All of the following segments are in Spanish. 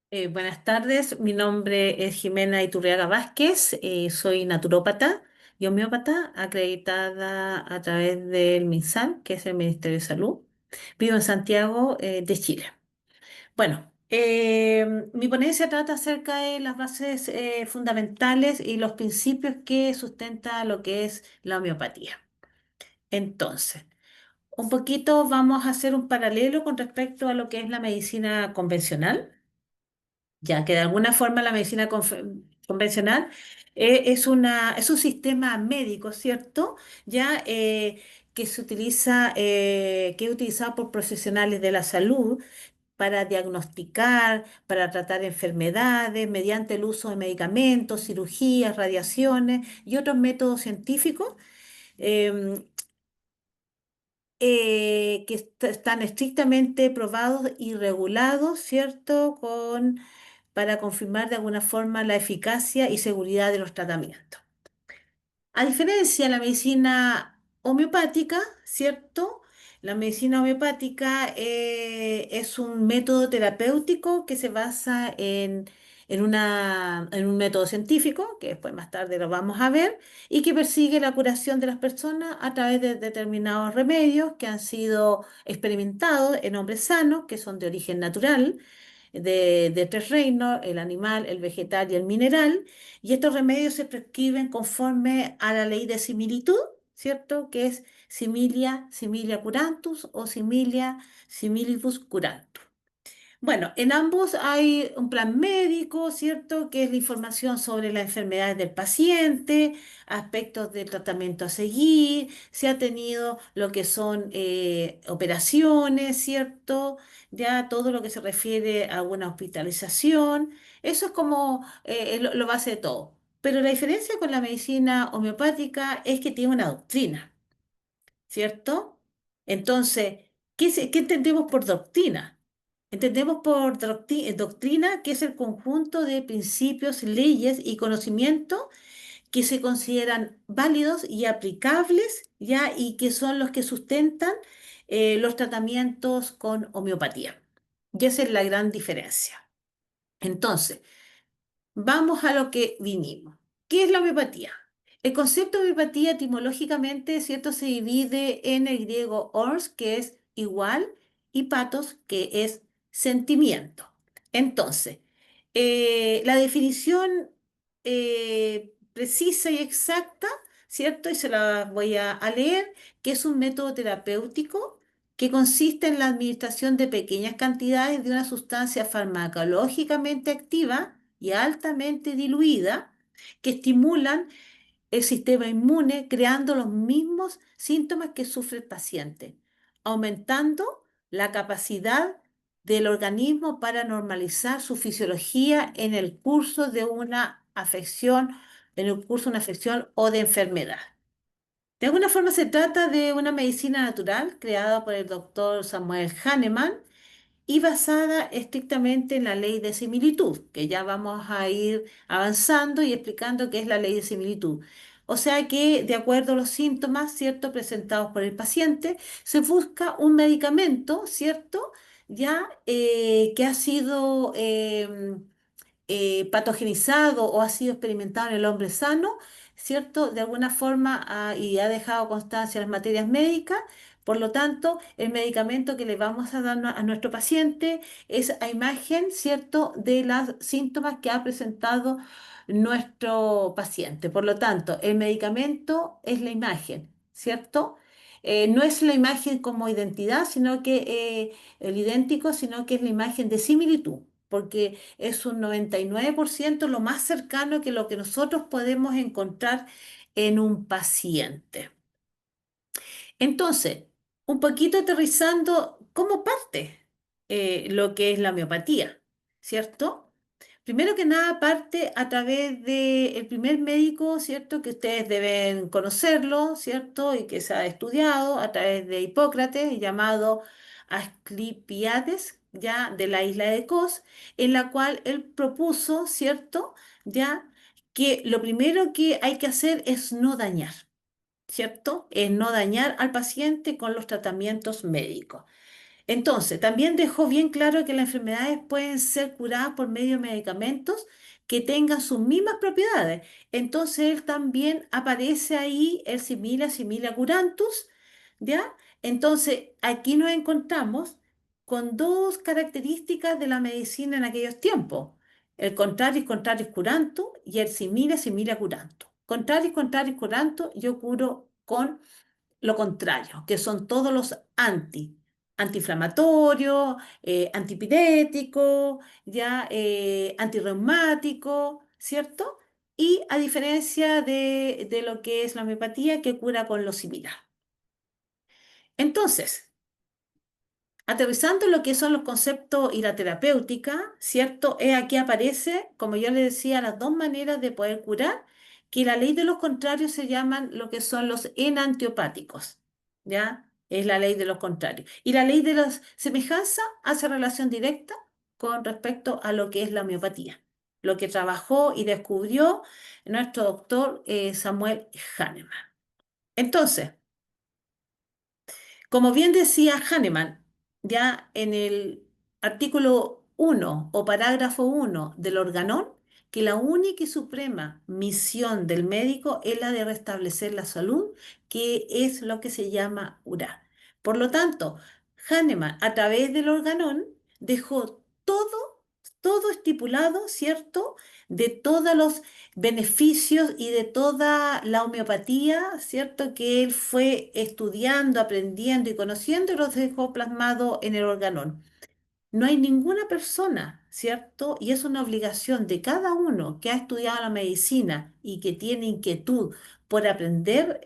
Buenas tardes, mi nombre es Jimena Iturriaga Vázquez, soy naturópata y homeópata acreditada a través del MinSal, que es el Ministerio de Salud. Vivo en Santiago, de Chile. Bueno, mi ponencia trata acerca de las bases fundamentales y los principios que sustenta lo que es la homeopatía. Entonces, un poquito vamos a hacer un paralelo con respecto a lo que es la medicina convencional, ya que de alguna forma la medicina convencional es un sistema médico, ¿cierto? Ya que se utiliza, que es utilizado por profesionales de la salud para diagnosticar, para tratar enfermedades mediante el uso de medicamentos, cirugías, radiaciones y otros métodos científicos. em, que están estrictamente probados y regulados, ¿cierto? Para confirmar de alguna forma la eficacia y seguridad de los tratamientos. A diferencia de la medicina homeopática, ¿cierto? La medicina homeopática es un método terapéutico que se basa en un método científico, que después más tarde lo vamos a ver, y que persigue la curación de las personas a través de determinados remedios que han sido experimentados en hombres sanos, que son de origen natural, de tres reinos, el animal, el vegetal y el mineral, y estos remedios se prescriben conforme a la ley de similitud, ¿cierto? Que es similia, similia curantus o similia similibus curantur. Bueno, en ambos hay un plan médico, ¿cierto? Que es la información sobre las enfermedades del paciente, aspectos del tratamiento a seguir, se ha tenido lo que son operaciones, ¿cierto? Ya todo lo que se refiere a una hospitalización. Eso es como lo base de todo. Pero la diferencia con la medicina homeopática es que tiene una doctrina, ¿cierto? Entonces, ¿qué entendemos por doctrina? Entendemos por doctrina que es el conjunto de principios, leyes y conocimientos que se consideran válidos y aplicables, ¿ya? Y que son los que sustentan los tratamientos con homeopatía. Y esa es la gran diferencia. Entonces, vamos a lo que vinimos. ¿Qué es la homeopatía? El concepto de homeopatía etimológicamente, ¿cierto? Se divide en el griego ors, que es igual, y patos, que es sentimiento. Entonces, la definición precisa y exacta, ¿cierto? Y se la voy a leer, que es un método terapéutico que consiste en la administración de pequeñas cantidades de una sustancia farmacológicamente activa y altamente diluida que estimulan el sistema inmune creando los mismos síntomas que sufre el paciente, aumentando la capacidad del organismo para normalizar su fisiología en el curso de una afección, en el curso de una afección o de enfermedad. De alguna forma se trata de una medicina natural creada por el doctor Samuel Hahnemann y basada estrictamente en la ley de similitud, que ya vamos a ir avanzando y explicando qué es la ley de similitud. O sea que, de acuerdo a los síntomas, ¿cierto?, presentados por el paciente, se busca un medicamento, ¿cierto?, ya que ha sido patogenizado o ha sido experimentado en el hombre sano, ¿cierto? De alguna forma y ha dejado constancia en las materias médicas. Por lo tanto, el medicamento que le vamos a dar a nuestro paciente es a imagen, ¿cierto?, de los síntomas que ha presentado nuestro paciente. Por lo tanto, el medicamento es la imagen, ¿cierto? No es la imagen como identidad, sino que el idéntico, sino que es la imagen de similitud, porque es un 99% lo más cercano que lo que nosotros podemos encontrar en un paciente. Entonces, un poquito aterrizando, ¿cómo parte lo que es la homeopatía? ¿Cierto? Primero que nada parte a través del primer médico, ¿cierto? Que ustedes deben conocerlo, ¿cierto? Y que se ha estudiado a través de Hipócrates, llamado Asclepiades, ya de la isla de Kos, en la cual él propuso, ¿cierto? Ya que lo primero que hay que hacer es no dañar, ¿cierto? Es no dañar al paciente con los tratamientos médicos. Entonces, también dejó bien claro que las enfermedades pueden ser curadas por medio de medicamentos que tengan sus mismas propiedades. Entonces, él también aparece ahí el simila curantus, ¿ya? Entonces, aquí nos encontramos con dos características de la medicina en aquellos tiempos. El contraris curantus y el simila curantus. Contraris curantus, yo curo con lo contrario, que son todos los antiinflamatorios, antipiréticos, ya antirreumáticos, ¿cierto? Y a diferencia de lo que es la homeopatía, que cura con lo similar. Entonces, aterrizando en lo que son los conceptos y la terapéutica, ¿cierto? Aquí aparece, como yo le decía, las dos maneras de poder curar, que la ley de los contrarios se llaman lo que son los enantiopáticos, ¿ya? Es la ley de los contrarios. Y la ley de las semejanzas hace relación directa con respecto a lo que es la homeopatía, lo que trabajó y descubrió nuestro doctor Samuel Hahnemann. Entonces, como bien decía Hahnemann, ya en el artículo 1 o parágrafo 1 del organón, que la única y suprema misión del médico es la de restablecer la salud, que es lo que se llama curar. Por lo tanto, Hahnemann, a través del organón, dejó todo estipulado, ¿cierto? De todos los beneficios y de toda la homeopatía, ¿cierto? Que él fue estudiando, aprendiendo y conociendo y los dejó plasmado en el organón. No hay ninguna persona, ¿cierto? Y es una obligación de cada uno que ha estudiado la medicina y que tiene inquietud por aprender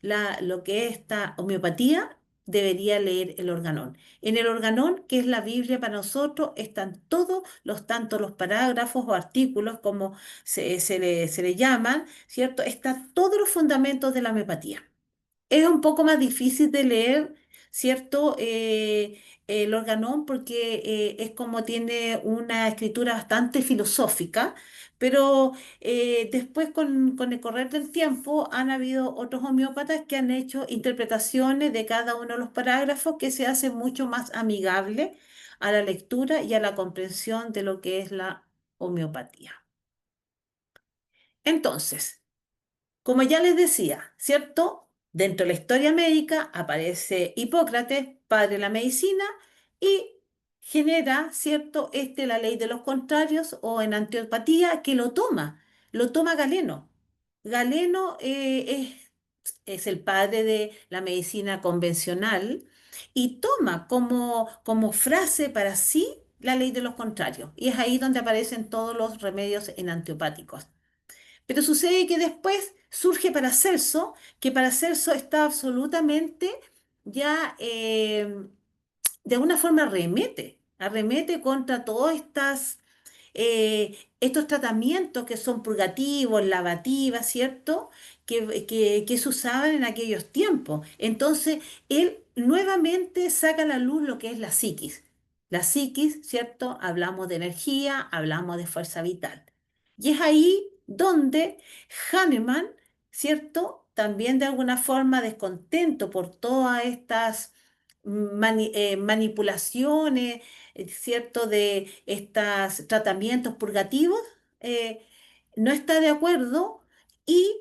lo que es esta homeopatía, debería leer el organón. En el organón, que es la Biblia para nosotros, están todos los, tanto los parágrafos o artículos, como se le llaman, ¿cierto? Están todos los fundamentos de la homeopatía. Es un poco más difícil de leer, ¿cierto? El organón porque es como tiene una escritura bastante filosófica, pero después con el correr del tiempo han habido otros homeópatas que han hecho interpretaciones de cada uno de los parágrafos que se hacen mucho más amigable a la lectura y a la comprensión de lo que es la homeopatía. Entonces, como ya les decía, ¿cierto? Dentro de la historia médica aparece Hipócrates, padre de la medicina, y genera, ¿cierto? La ley de los contrarios o en antiopatía que lo toma Galeno. Galeno es el padre de la medicina convencional y toma como frase para sí la ley de los contrarios. Y es ahí donde aparecen todos los remedios en antiopáticos. Pero sucede que después surge Paracelso, que Paracelso está absolutamente ya de alguna forma arremete contra todos estos tratamientos que son purgativos, lavativas, ¿cierto? Que se usaban en aquellos tiempos. Entonces, él nuevamente saca a la luz lo que es la psiquis. La psiquis, ¿cierto? Hablamos de energía, hablamos de fuerza vital. Y es ahí donde Hahnemann, ¿cierto? También de alguna forma descontento por todas estas manipulaciones, ¿cierto? De estos tratamientos purgativos, eh, no está de acuerdo y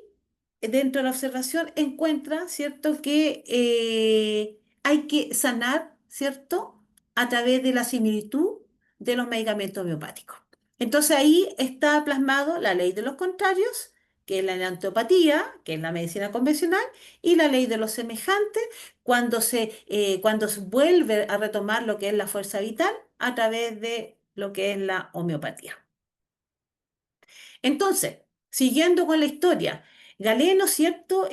dentro de la observación encuentra, ¿cierto? Que hay que sanar, ¿cierto? A través de la similitud de los medicamentos homeopáticos. Entonces ahí está plasmado la ley de los contrarios, que es la enantiopatía, que es la medicina convencional, y la ley de los semejantes, cuando se vuelve a retomar lo que es la fuerza vital a través de lo que es la homeopatía. Entonces, siguiendo con la historia, Galeno, ¿cierto?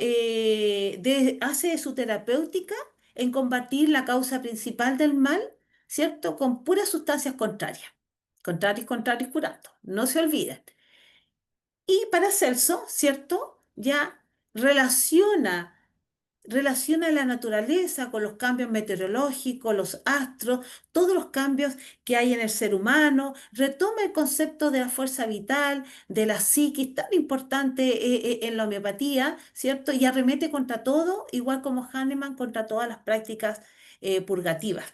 Hace su terapéutica en combatir la causa principal del mal, ¿cierto? Con puras sustancias contrarias. Contrarios, curando. No se olviden. Y Paracelso, ¿cierto? Ya relaciona la naturaleza con los cambios meteorológicos, los astros, todos los cambios que hay en el ser humano, retoma el concepto de la fuerza vital, de la psiquis, tan importante en la homeopatía, ¿cierto? Y arremete contra todo, igual como Hahnemann contra todas las prácticas purgativas.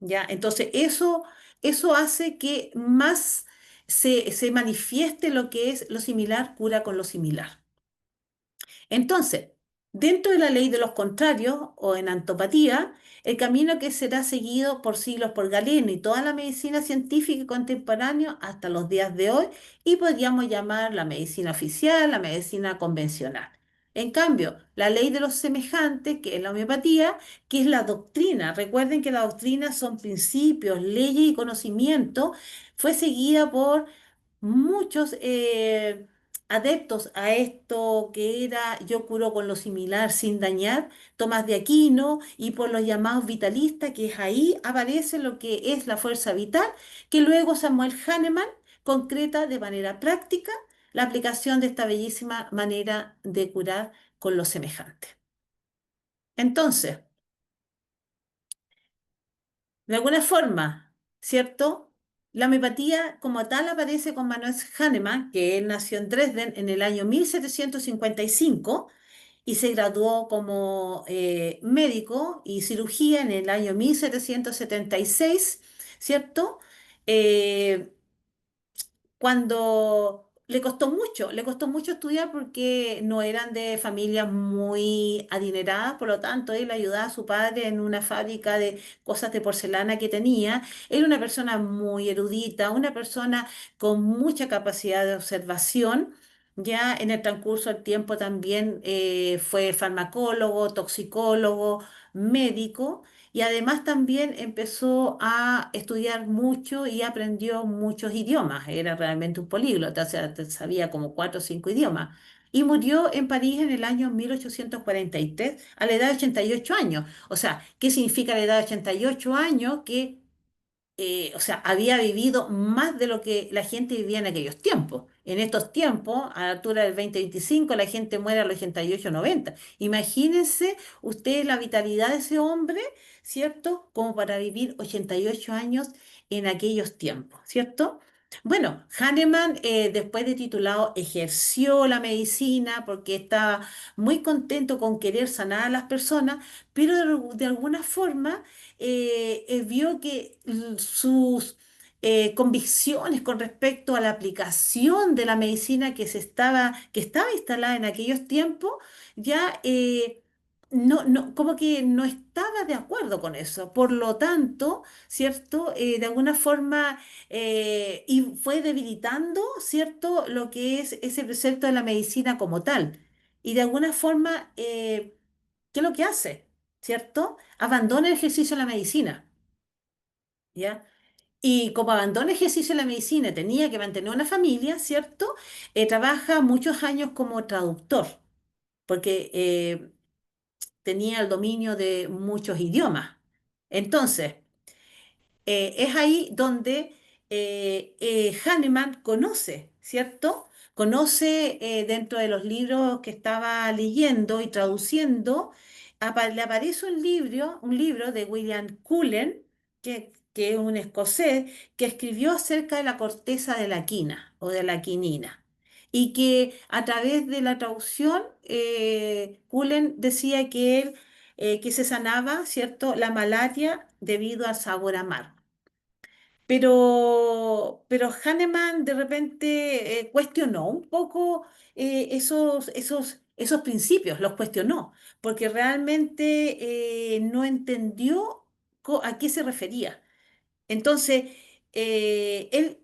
¿ya? Entonces, eso hace que más se manifieste lo que es lo similar, cura con lo similar. Entonces, dentro de la ley de los contrarios o en antopatía, el camino que será seguido por siglos por Galeno y toda la medicina científica contemporánea hasta los días de hoy, y podríamos llamar la medicina oficial, la medicina convencional. En cambio, la ley de los semejantes, que es la homeopatía, que es la doctrina, recuerden que la doctrina son principios, leyes y conocimientos, fue seguida por muchos adeptos a esto que era yo curo con lo similar sin dañar, Tomás de Aquino y por los llamados vitalistas, que es ahí aparece lo que es la fuerza vital, que luego Samuel Hahnemann concreta de manera práctica la aplicación de esta bellísima manera de curar con lo semejante. Entonces, de alguna forma, ¿cierto? La homeopatía como tal aparece con Manuel Hahnemann, que él nació en Dresden en el año 1755 y se graduó como médico y cirugía en el año 1776, ¿cierto? Eh, Cuando le costó mucho estudiar porque no eran de familias muy adineradas, por lo tanto él ayudaba a su padre en una fábrica de cosas de porcelana que tenía. Era una persona muy erudita, una persona con mucha capacidad de observación. Ya en el transcurso del tiempo también fue farmacólogo, toxicólogo, médico. Y además también empezó a estudiar mucho y aprendió muchos idiomas. Era realmente un políglota, o sea, sabía como cuatro o cinco idiomas. Y murió en París en el año 1843 a la edad de 88 años. O sea, ¿qué significa la edad de 88 años? Que o sea, había vivido más de lo que la gente vivía en aquellos tiempos. En estos tiempos, a la altura del 2025, la gente muere a los 88, 90. Imagínense ustedes la vitalidad de ese hombre, ¿cierto? Como para vivir 88 años en aquellos tiempos, ¿cierto? Bueno, Hahnemann, después de titulado, ejerció la medicina porque estaba muy contento con querer sanar a las personas, pero de alguna forma vio que sus convicciones con respecto a la aplicación de la medicina que estaba instalada en aquellos tiempos, ya como que no estaba de acuerdo con eso. Por lo tanto, ¿cierto? De alguna forma, y fue debilitando, ¿cierto? Lo que es ese precepto de la medicina como tal. Y de alguna forma, ¿qué es lo que hace? ¿Cierto? Abandona el ejercicio de la medicina, ¿ya? Y como abandona el ejercicio de la medicina, y tenía que mantener una familia, ¿cierto? Trabaja muchos años como traductor, porque tenía el dominio de muchos idiomas. Entonces, es ahí donde Hahnemann conoce, ¿cierto? Conoce dentro de los libros que estaba leyendo y traduciendo, le aparece un libro de William Cullen, que es un escocés, que escribió acerca de la corteza de la quina o de la quinina. Y que a través de la traducción, Cullen decía que él que se sanaba, ¿cierto?, la malaria debido al sabor amargo. Pero Hahnemann de repente cuestionó un poco esos principios, los cuestionó, porque realmente no entendió a qué se refería. Entonces, él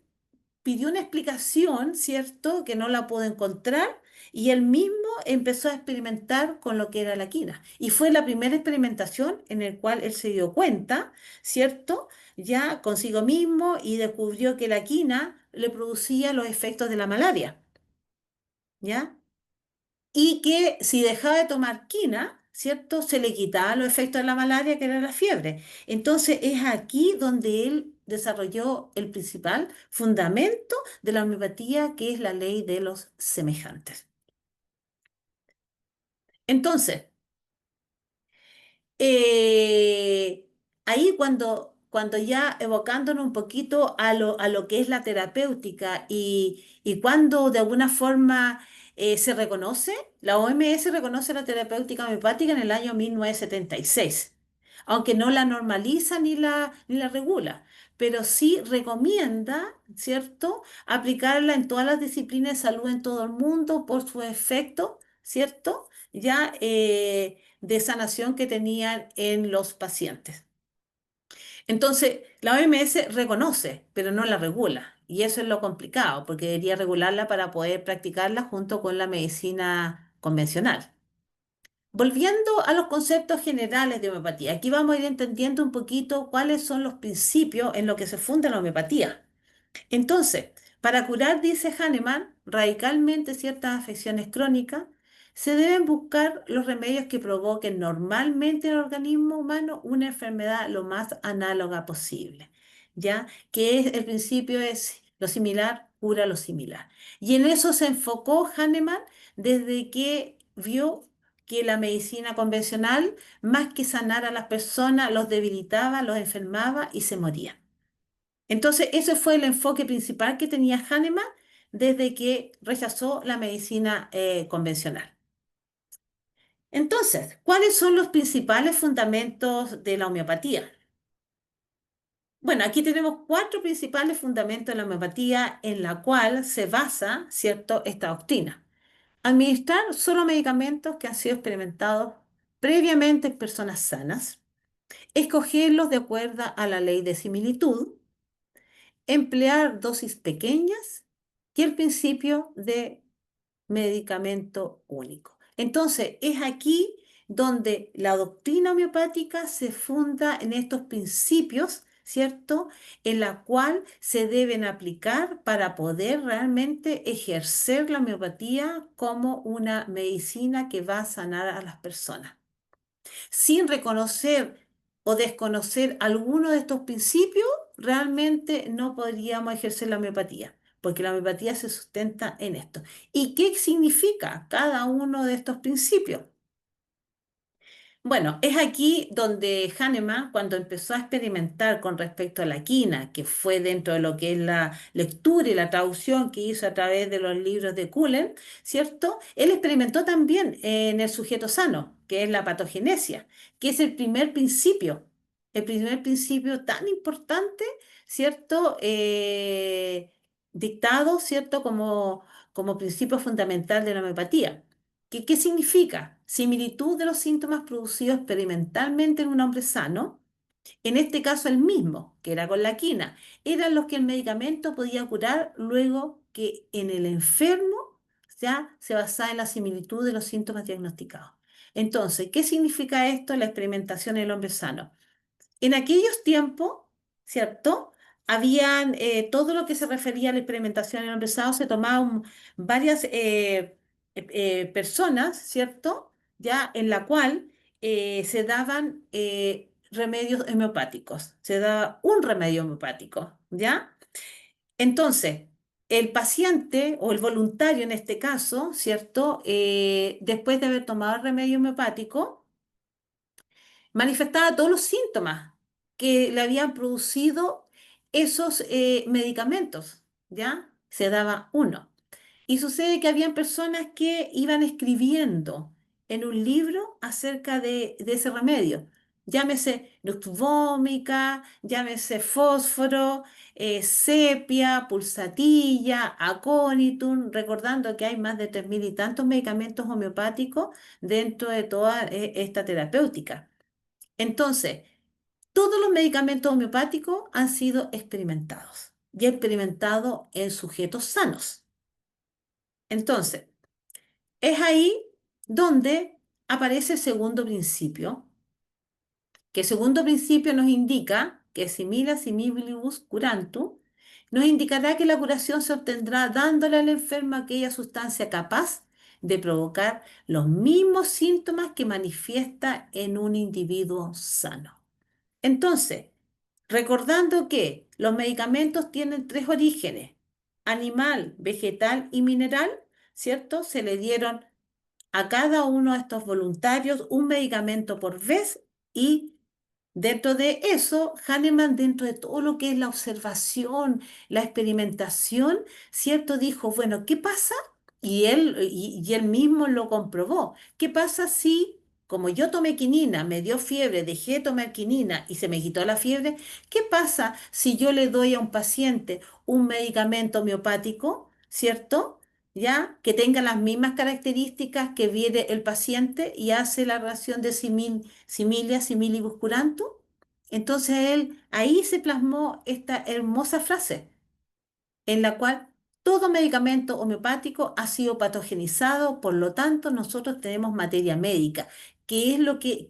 pidió una explicación, ¿cierto? Que no la pudo encontrar y él mismo empezó a experimentar con lo que era la quina. Y fue la primera experimentación en la cual él se dio cuenta, ¿cierto? Ya consigo mismo y descubrió que la quina le producía los efectos de la malaria, ¿ya? Y que si dejaba de tomar quina, ¿cierto? Se le quitaba los efectos de la malaria, que era la fiebre. Entonces es aquí donde él desarrolló el principal fundamento de la homeopatía, que es la ley de los semejantes. Entonces, Eh, ahí cuando ya evocándonos un poquito a lo que es la terapéutica y cuando de alguna forma se reconoce, la OMS reconoce la terapéutica homeopática en el año 1976. aunque no la normaliza ni la regula, pero sí recomienda, ¿cierto?, aplicarla en todas las disciplinas de salud en todo el mundo por su efecto, ¿cierto?, ya de sanación que tenían en los pacientes. Entonces, la OMS reconoce, pero no la regula. Y eso es lo complicado, porque debería regularla para poder practicarla junto con la medicina convencional. Volviendo a los conceptos generales de homeopatía, aquí vamos a ir entendiendo un poquito cuáles son los principios en los que se funda la homeopatía. Entonces, para curar, dice Hahnemann, radicalmente ciertas afecciones crónicas, se deben buscar los remedios que provoquen normalmente en el organismo humano una enfermedad lo más análoga posible, ¿ya? Que es, el principio es lo similar cura lo similar. Y en eso se enfocó Hahnemann desde que vio que la medicina convencional, más que sanar a las personas, los debilitaba, los enfermaba y se morían. Entonces, ese fue el enfoque principal que tenía Hahnemann desde que rechazó la medicina convencional. Entonces, ¿cuáles son los principales fundamentos de la homeopatía? Bueno, aquí tenemos cuatro principales fundamentos de la homeopatía en la cual se basa, ¿cierto?, esta doctrina. Administrar solo medicamentos que han sido experimentados previamente en personas sanas, escogerlos de acuerdo a la ley de similitud, emplear dosis pequeñas y el principio de medicamento único. Entonces, es aquí donde la doctrina homeopática se funda en estos principios, ¿cierto? En la cual se deben aplicar para poder realmente ejercer la homeopatía como una medicina que va a sanar a las personas sin reconocer o desconocer alguno de estos principios, realmente no podríamos ejercer la homeopatía, porque la homeopatía se sustenta en esto. ¿Y qué significa cada uno de estos principios? Bueno, es aquí donde Hahnemann, cuando empezó a experimentar con respecto a la quina, que fue dentro de lo que es la lectura y la traducción que hizo a través de los libros de Cullen, ¿cierto? Él experimentó también en el sujeto sano, que es la patogenesia, que es el primer principio tan importante, ¿cierto? Dictado, ¿cierto? Como principio fundamental de la homeopatía. ¿Qué significa? Similitud de los síntomas producidos experimentalmente en un hombre sano, en este caso el mismo, que era con la quina, eran los que el medicamento podía curar luego que en el enfermo ya se basaba en la similitud de los síntomas diagnosticados. Entonces, ¿qué significa esto? La experimentación en el hombre sano. En aquellos tiempos, ¿cierto? Habían todo lo que se refería a la experimentación en el pesado, se tomaban varias personas, ¿cierto? Ya en la cual se daban remedios homeopáticos, se daba un remedio homeopático, ¿ya? Entonces, el paciente o el voluntario en este caso, ¿cierto? Después de haber tomado el remedio homeopático, manifestaba todos los síntomas que le habían producido esos medicamentos, ¿ya? Se daba uno. Y sucede que habían personas que iban escribiendo en un libro acerca de ese remedio. Llámese Lux Vomica, llámese fósforo, sepia, pulsatilla, aconitum, recordando que hay más de 3.000 y tantos medicamentos homeopáticos dentro de toda esta terapéutica. Entonces, todos los medicamentos homeopáticos han sido experimentados y experimentados en sujetos sanos. Entonces, es ahí donde aparece el segundo principio, que el segundo principio nos indica que simila similibus curantur, nos indicará que la curación se obtendrá dándole al enfermo aquella sustancia capaz de provocar los mismos síntomas que manifiesta en un individuo sano. Entonces, recordando que los medicamentos tienen tres orígenes, animal, vegetal y mineral, ¿cierto? Se le dieron a cada uno de estos voluntarios un medicamento por vez y dentro de eso, Hahnemann, dentro de todo lo que es la observación, la experimentación, ¿cierto? Dijo, bueno, ¿qué pasa? Y él mismo lo comprobó. ¿Qué pasa si como yo tomé quinina, me dio fiebre, dejé de tomar quinina y se me quitó la fiebre, ¿qué pasa si yo le doy a un paciente un medicamento homeopático, ¿cierto? ¿Ya? Que tenga las mismas características que viene el paciente y hace la relación de similia similibus curantur. Entonces él, ahí se plasmó esta hermosa frase en la cual todo medicamento homeopático ha sido patogenizado, por lo tanto nosotros tenemos materia médica. Qué es lo que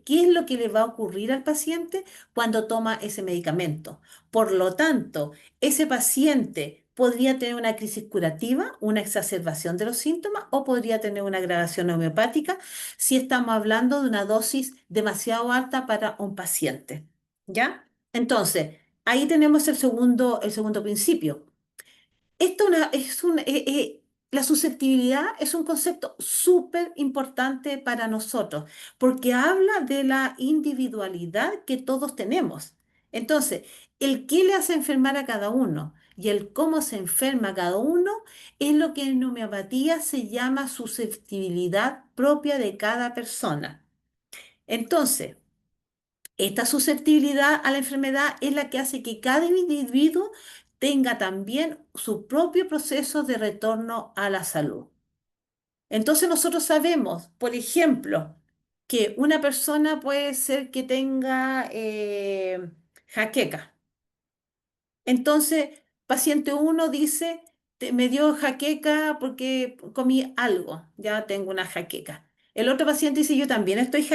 le va a ocurrir al paciente cuando toma ese medicamento? Por lo tanto, ese paciente podría tener una crisis curativa, una exacerbación de los síntomas o podría tener una agravación homeopática si estamos hablando de una dosis demasiado alta para un paciente. ¿Ya? Entonces, ahí tenemos el segundo principio. La susceptibilidad es un concepto súper importante para nosotros porque habla de la individualidad que todos tenemos. Entonces, el qué le hace enfermar a cada uno y el cómo se enferma a cada uno es lo que en homeopatía se llama susceptibilidad propia de cada persona. Entonces, esta susceptibilidad a la enfermedad es la que hace que cada individuo tenga también su propio proceso de retorno a la salud. Entonces nosotros sabemos, por ejemplo, que una persona puede ser que tenga jaqueca. Entonces, paciente uno dice, me dio jaqueca porque comí algo, ya tengo una jaqueca. El otro paciente dice, yo también estoy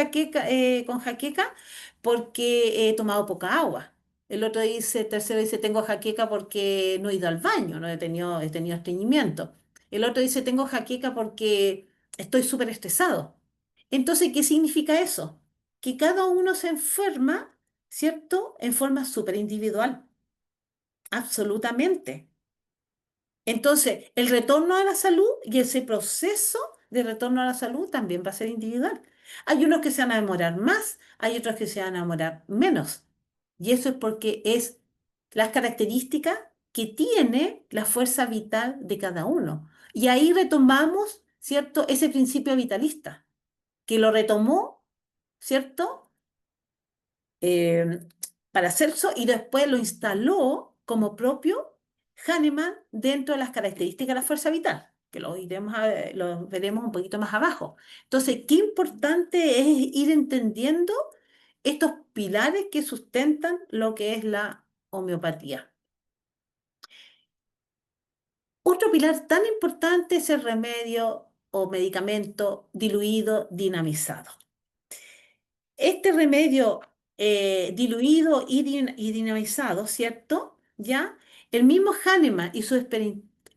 con jaqueca porque he tomado poca agua. El otro dice, tercero dice, tengo jaqueca porque no he ido al baño, no he tenido estreñimiento. El otro dice, tengo jaqueca porque estoy súper estresado. Entonces, ¿qué significa eso? Que cada uno se enferma, ¿cierto? En forma súper individual. Absolutamente. Entonces, el retorno a la salud y ese proceso de retorno a la salud también va a ser individual. Hay unos que se van a demorar más, hay otros que se van a demorar menos. Y eso es porque es las características que tiene la fuerza vital de cada uno. Y ahí retomamos, ¿cierto? Ese principio vitalista, que lo retomó, ¿cierto? eh, para Celso y después lo instaló como propio Hahnemann dentro de las características de la fuerza vital, que lo veremos un poquito más abajo. Entonces, qué importante es ir entendiendo estos pilares que sustentan lo que es la homeopatía. Otro pilar tan importante es el remedio o medicamento diluido dinamizado. Este remedio diluido y dinamizado, ¿cierto? ¿Ya? El mismo Hahnemann y sus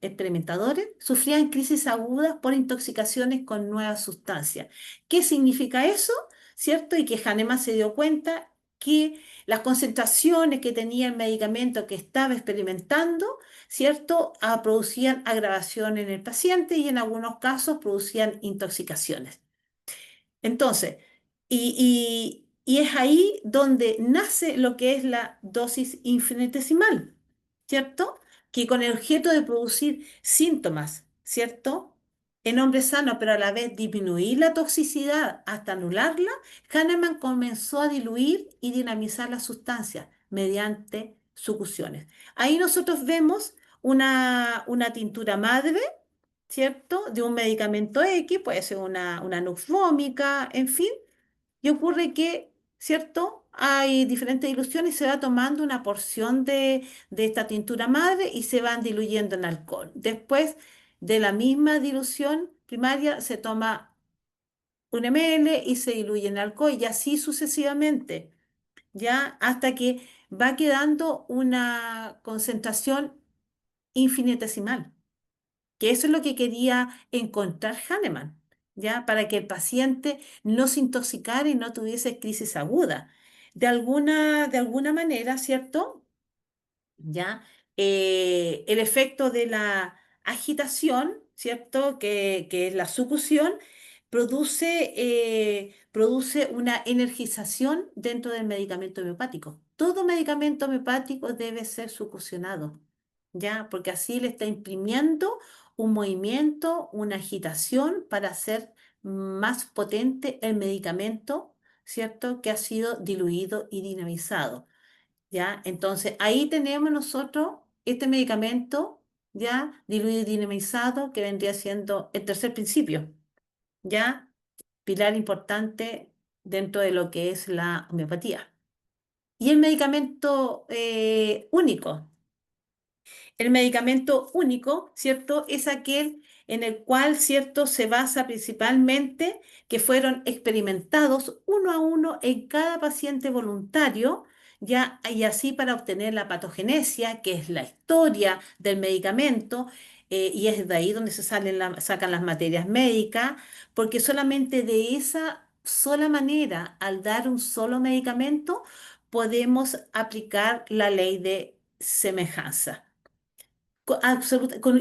experimentadores sufrían crisis agudas por intoxicaciones con nuevas sustancias. ¿Qué significa eso? ¿Cierto? Y que Hahnemann se dio cuenta que las concentraciones que tenía el medicamento que estaba experimentando, ¿cierto? Producían agravación en el paciente y en algunos casos producían intoxicaciones. Entonces, y es ahí donde nace lo que es la dosis infinitesimal, ¿cierto? Que con el objeto de producir síntomas, ¿cierto? En hombres sanos, pero a la vez disminuir la toxicidad hasta anularla, Hahnemann comenzó a diluir y dinamizar las sustancias mediante sucusiones. Ahí nosotros vemos una tintura madre, ¿cierto? De un medicamento X, puede ser una nux vómica, en fin, y ocurre que, ¿cierto? Hay diferentes diluciones y se va tomando una porción de esta tintura madre y se van diluyendo en alcohol. Después de la misma dilución primaria se toma un ml y se diluye en alcohol y así sucesivamente, ¿ya? Hasta que va quedando una concentración infinitesimal, que eso es lo que quería encontrar Hahnemann, ¿ya? Para que el paciente no se intoxicara y no tuviese crisis aguda. De alguna manera, ¿cierto? ¿Ya? El efecto de la agitación, ¿cierto? Que es la sucusión, produce una energización dentro del medicamento homeopático. Todo medicamento homeopático debe ser succionado, ¿ya? Porque así le está imprimiendo un movimiento, una agitación para hacer más potente el medicamento, ¿cierto? Que ha sido diluido y dinamizado, ¿ya? Entonces, ahí tenemos nosotros este medicamento, ¿ya? Diluido y dinamizado, que vendría siendo el tercer principio, ¿ya? Pilar importante dentro de lo que es la homeopatía. Y el medicamento único. El medicamento único, ¿cierto? Es aquel en el cual, ¿cierto? Se basa principalmente que fueron experimentados uno a uno en cada paciente voluntario, ya, y así para obtener la patogenesia, que es la historia del medicamento, y es de ahí donde se sacan las materias médicas, porque solamente de esa sola manera, al dar un solo medicamento, podemos aplicar la ley de semejanza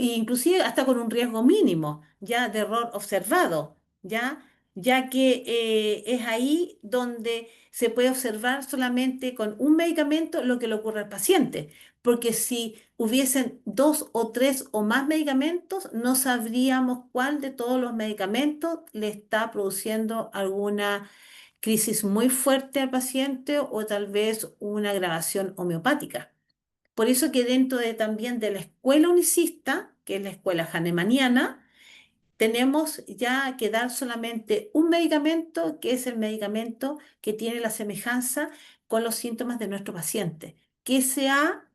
inclusive hasta con un riesgo mínimo, ya de error observado, ya, ya que es ahí donde se puede observar solamente con un medicamento lo que le ocurre al paciente, porque si hubiesen dos o tres o más medicamentos, no sabríamos cuál de todos los medicamentos le está produciendo alguna crisis muy fuerte al paciente o tal vez una agravación homeopática. Por eso que dentro también de la escuela unicista, que es la escuela hahnemanniana, tenemos ya que dar solamente un medicamento, que es el medicamento que tiene la semejanza con los síntomas de nuestro paciente, que se ha,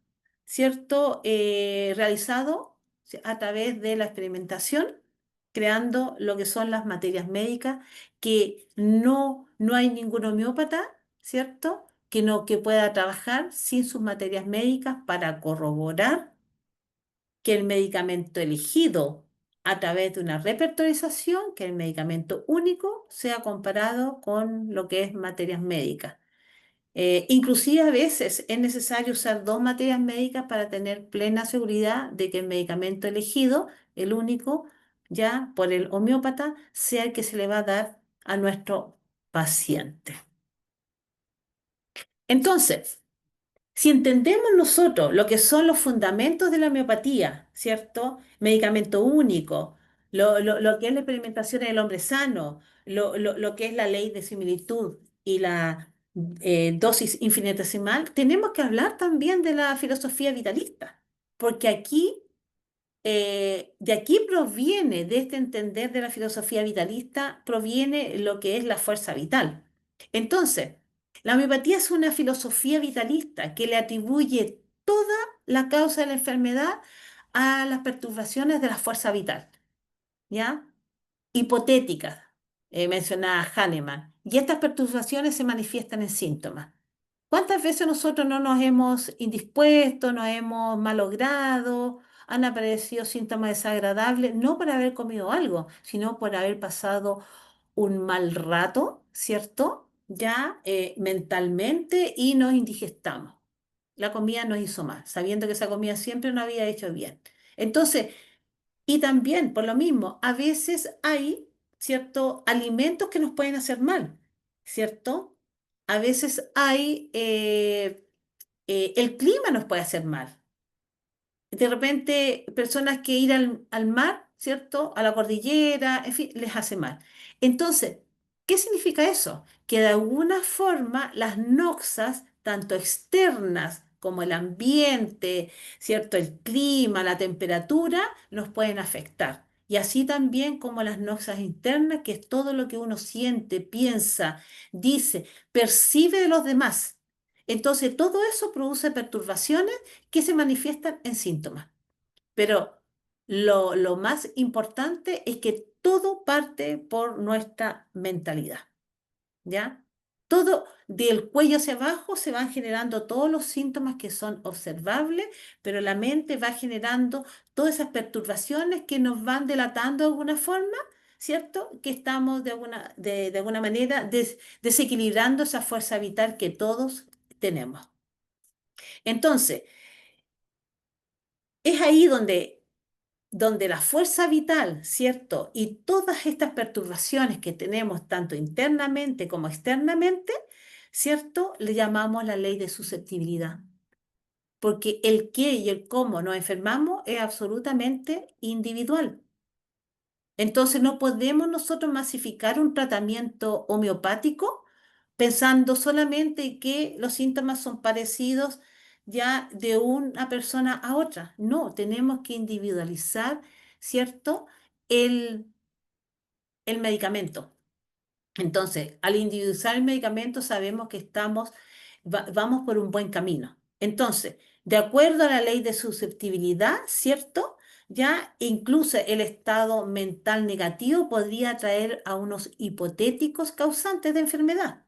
¿cierto?, realizado a través de la experimentación, creando lo que son las materias médicas, que no hay ningún homeópata, ¿cierto?, que pueda trabajar sin sus materias médicas para corroborar que el medicamento elegido a través de una repertorización, que el medicamento único sea comparado con lo que es materias médicas. Inclusive a veces es necesario usar dos materias médicas para tener plena seguridad de que el medicamento elegido, el único, ya por el homeópata, sea el que se le va a dar a nuestro paciente. Entonces, si entendemos nosotros lo que son los fundamentos de la homeopatía, ¿cierto? Medicamento único, lo que es la experimentación en el hombre sano, lo que es la ley de similitud y la dosis infinitesimal, tenemos que hablar también de la filosofía vitalista, porque de aquí proviene, de este entender de la filosofía vitalista, proviene lo que es la fuerza vital. Entonces, la homeopatía es una filosofía vitalista que le atribuye toda la causa de la enfermedad a las perturbaciones de la fuerza vital, ¿ya? Hipotéticas, mencionaba Hahnemann. Y estas perturbaciones se manifiestan en síntomas. ¿Cuántas veces nosotros no nos hemos indispuesto, nos hemos malogrado, han aparecido síntomas desagradables, no por haber comido algo, sino por haber pasado un mal rato, ¿cierto? Ya mentalmente y nos indigestamos. La comida nos hizo mal, sabiendo que esa comida siempre nos había hecho bien. Entonces, y también, por lo mismo, a veces hay, ¿cierto? Alimentos que nos pueden hacer mal, ¿cierto? A veces hay, el clima nos puede hacer mal. De repente, personas que ir al mar, ¿cierto? A la cordillera, en fin, les hace mal. Entonces, ¿qué significa eso? Que de alguna forma las noxas, tanto externas como el ambiente, ¿cierto? El clima, la temperatura, nos pueden afectar. Y así también como las noxas internas, que es todo lo que uno siente, piensa, dice, percibe de los demás. Entonces, todo eso produce perturbaciones que se manifiestan en síntomas. Pero lo más importante es que todo parte por nuestra mentalidad, ¿ya? Todo del cuello hacia abajo se van generando todos los síntomas que son observables, pero la mente va generando todas esas perturbaciones que nos van delatando de alguna forma, ¿cierto? Que estamos de alguna manera desequilibrando esa fuerza vital que todos tenemos. Entonces, es ahí donde la fuerza vital, ¿cierto? Y todas estas perturbaciones que tenemos tanto internamente como externamente, ¿cierto? Le llamamos la ley de susceptibilidad. Porque el qué y el cómo nos enfermamos es absolutamente individual. Entonces no podemos nosotros masificar un tratamiento homeopático pensando solamente que los síntomas son parecidos ya de una persona a otra. No, tenemos que individualizar, ¿cierto? El, el medicamento. Entonces, al individualizar el medicamento sabemos que vamos por un buen camino. Entonces, de acuerdo a la ley de susceptibilidad, ¿cierto? Ya incluso el estado mental negativo podría traer a unos hipotéticos causantes de enfermedad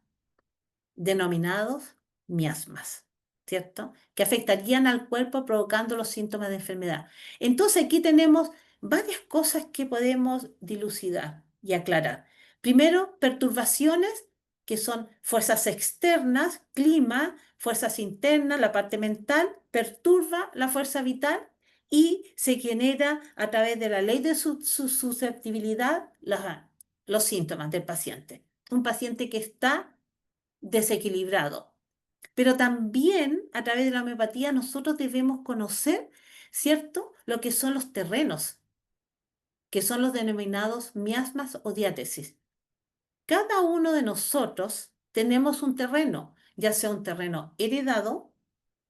denominados miasmas, ¿cierto? Que afectarían al cuerpo provocando los síntomas de enfermedad. Entonces aquí tenemos varias cosas que podemos dilucidar y aclarar. Primero, perturbaciones que son fuerzas externas, clima, fuerzas internas, la parte mental, perturba la fuerza vital y se genera a través de la ley de su susceptibilidad los síntomas del paciente. Un paciente que está desequilibrado. Pero también a través de la homeopatía nosotros debemos conocer, ¿cierto?, lo que son los terrenos, que son los denominados miasmas o diátesis. Cada uno de nosotros tenemos un terreno, ya sea un terreno heredado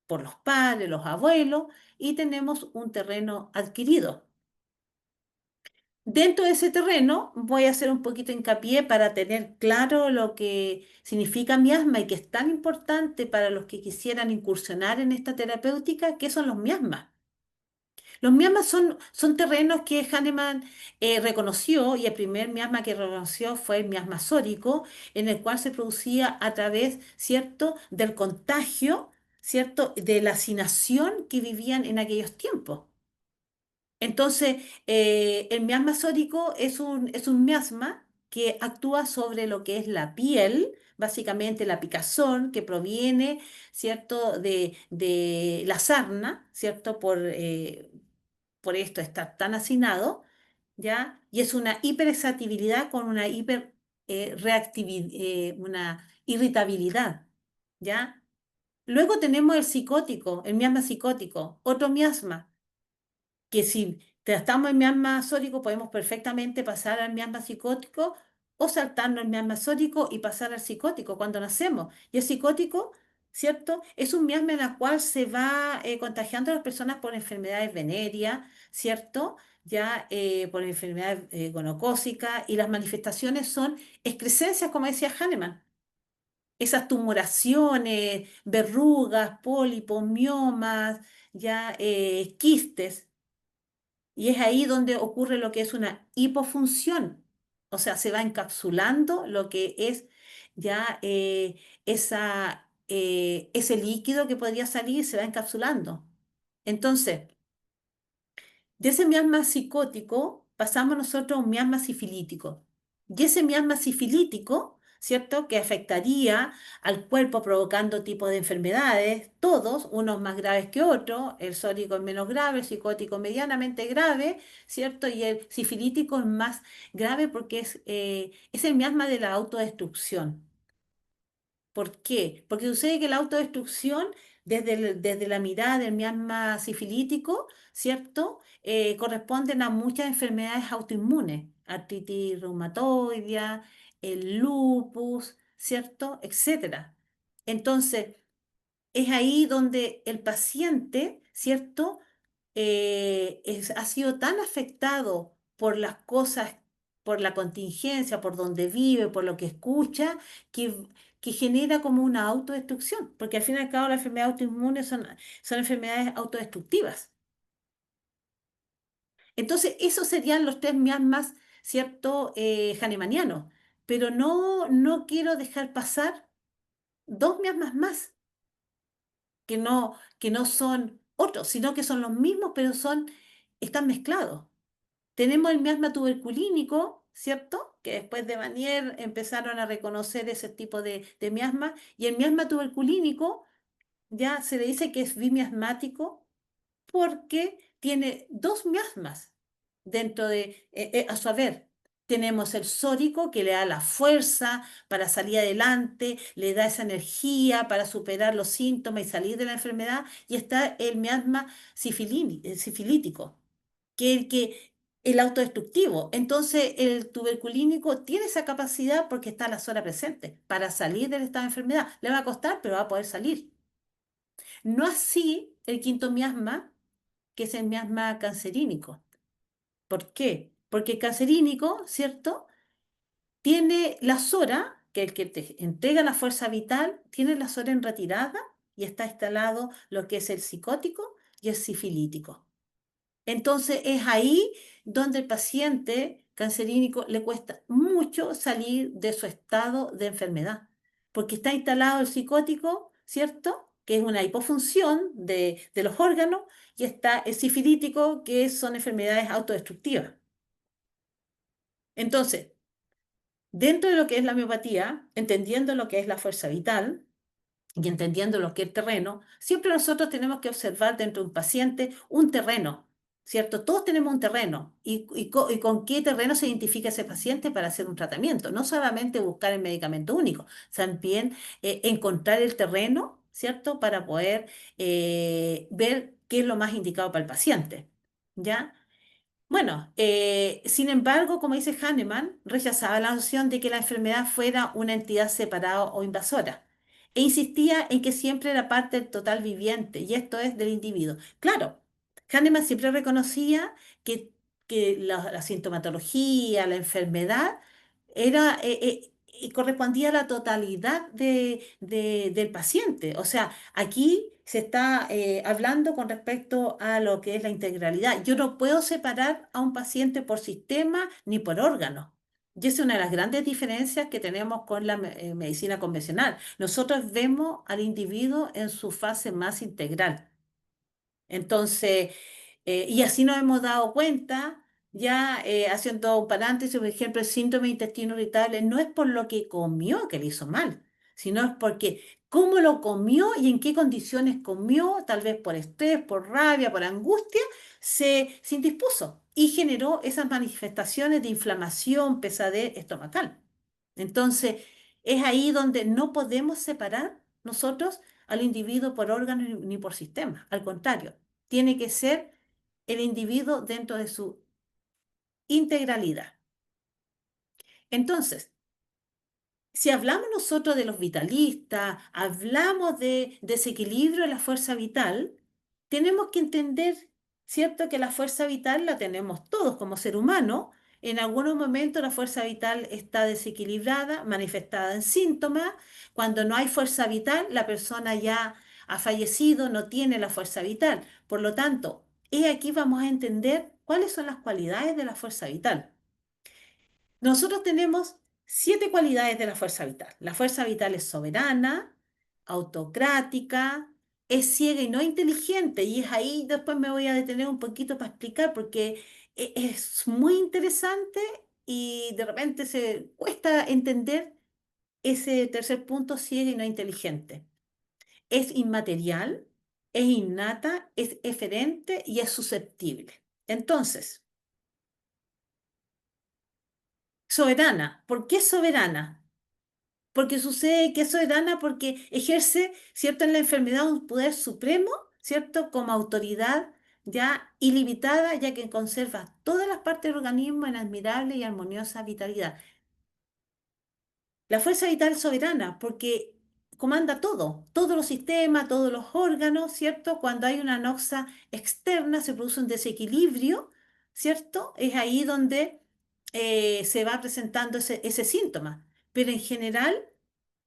por los padres, los abuelos, y tenemos un terreno adquirido. Dentro de ese terreno voy a hacer un poquito hincapié para tener claro lo que significa miasma y que es tan importante para los que quisieran incursionar en esta terapéutica, que son los miasmas. Los miasmas son terrenos que Hahnemann reconoció y el primer miasma que reconoció fue el miasma sórico, en el cual se producía a través, ¿cierto?, del contagio, ¿cierto?, de la hacinación que vivían en aquellos tiempos. Entonces, el miasma sórico es un miasma que actúa sobre lo que es la piel, básicamente la picazón que proviene, ¿cierto?, de la sarna, ¿cierto?, por esto está tan hacinado, ¿ya? Y es una hiperexcitabilidad con una una irritabilidad, ¿ya? Luego tenemos el psicótico, el miasma psicótico, otro miasma que si tratamos el miasma sórico podemos perfectamente pasar al miasma psicótico o saltarnos el miasma sórico y pasar al psicótico cuando nacemos. Y el psicótico, ¿cierto? Es un miasma en el cual se va contagiando a las personas por enfermedades venéreas, ¿cierto? Ya por enfermedades gonocócicas y las manifestaciones son excrescencias, como decía Hahnemann. Esas tumoraciones, verrugas, pólipos, miomas, ya quistes. Y es ahí donde ocurre lo que es una hipofunción. O sea, se va encapsulando lo que es ya ese líquido que podría salir, se va encapsulando. Entonces, de ese miasma psicótico pasamos nosotros a un miasma sifilítico. Y ese miasma sifilítico, ¿cierto?, que afectaría al cuerpo provocando tipos de enfermedades, todos, unos más graves que otros, el sórico es menos grave, el psicótico medianamente grave, ¿cierto? Y el sifilítico es más grave porque es el miasma de la autodestrucción. ¿Por qué? Porque sucede que la autodestrucción, desde la mirada del miasma sifilítico, ¿cierto? Corresponden a muchas enfermedades autoinmunes, artritis reumatoidea, el lupus, ¿cierto? Etcétera. Entonces, es ahí donde el paciente, ¿cierto? Ha sido tan afectado por las cosas, por la contingencia, por donde vive, por lo que escucha, que, que genera como una autodestrucción, porque al fin y al cabo las enfermedades autoinmunes son enfermedades autodestructivas. Entonces, esos serían los tres miasmas, ¿cierto? Hahnemannianos. Pero no quiero dejar pasar dos miasmas más que no son otros, sino que son los mismos, pero están mezclados. Tenemos el miasma tuberculínico, ¿cierto? Que después de Vanier empezaron a reconocer ese tipo de miasma. Y el miasma tuberculínico ya se le dice que es bimiasmático porque tiene dos miasmas dentro a su haber. Tenemos el sórico que le da la fuerza para salir adelante, le da esa energía para superar los síntomas y salir de la enfermedad. Y está el miasma sifilítico, que el autodestructivo. Entonces, el tuberculínico tiene esa capacidad porque está la zona presente para salir del estado de enfermedad. Le va a costar, pero va a poder salir. No así el quinto miasma, que es el miasma cancerínico. ¿Por qué? Porque el cancerínico, ¿cierto? Tiene la SORA, que el que te entrega la fuerza vital, tiene la SORA en retirada y está instalado lo que es el psicótico y el sifilítico. Entonces es ahí donde el paciente cancerínico le cuesta mucho salir de su estado de enfermedad, porque está instalado el psicótico, ¿cierto? Que es una hipofunción de los órganos, y está el sifilítico, que son enfermedades autodestructivas. Entonces, dentro de lo que es la miopatía, entendiendo lo que es la fuerza vital, y entendiendo lo que es el terreno, siempre nosotros tenemos que observar dentro de un paciente un terreno, ¿cierto? Todos tenemos un terreno y con qué terreno se identifica ese paciente para hacer un tratamiento. No solamente buscar el medicamento único, también encontrar el terreno, ¿cierto? Para poder ver qué es lo más indicado para el paciente, ¿ya? Bueno, sin embargo, como dice Hahnemann, rechazaba la noción de que la enfermedad fuera una entidad separada o invasora e insistía en que siempre era parte del total viviente, y esto es del individuo. Claro, Hahnemann siempre reconocía que, que la sintomatología, la enfermedad, era, y correspondía a la totalidad del paciente. O sea, aquí se está hablando con respecto a lo que es la integralidad. Yo no puedo separar a un paciente por sistema ni por órgano. Y esa es una de las grandes diferencias que tenemos con la medicina convencional. Nosotros vemos al individuo en su fase más integral. Entonces, y así nos hemos dado cuenta, ya haciendo un paréntesis, por ejemplo, el síndrome de intestino irritable no es por lo que comió que le hizo mal, sino es porque cómo lo comió y en qué condiciones comió, tal vez por estrés, por rabia, por angustia, se indispuso y generó esas manifestaciones de inflamación, pesadez estomacal. Entonces, es ahí donde no podemos separar nosotros al individuo por órgano ni por sistema. Al contrario, tiene que ser el individuo dentro de su integralidad. Entonces, si hablamos nosotros de los vitalistas, hablamos de desequilibrio de la fuerza vital, tenemos que entender, ¿cierto?, que la fuerza vital la tenemos todos como ser humano. En algunos momentos la fuerza vital está desequilibrada, manifestada en síntomas. Cuando no hay fuerza vital, la persona ya ha fallecido, no tiene la fuerza vital. Por lo tanto, aquí vamos a entender cuáles son las cualidades de la fuerza vital. Nosotros tenemos 7 cualidades de la fuerza vital. La fuerza vital es soberana, autocrática, es ciega y no inteligente. Y es ahí, después me voy a detener un poquito para explicar porque es muy interesante y de repente se cuesta entender ese tercer punto, ciega y no inteligente. Es inmaterial, es innata, es eferente y es susceptible. Entonces, soberana. ¿Por qué soberana? Porque sucede que es soberana porque ejerce, ¿cierto?, en la enfermedad un poder supremo, ¿cierto?, como autoridad ya ilimitada, ya que conserva todas las partes del organismo en admirable y armoniosa vitalidad. La fuerza vital soberana, porque comanda todo, todos los sistemas, todos los órganos, ¿cierto? Cuando hay una noxa externa se produce un desequilibrio, ¿cierto? Es ahí donde se va presentando ese síntoma. Pero en general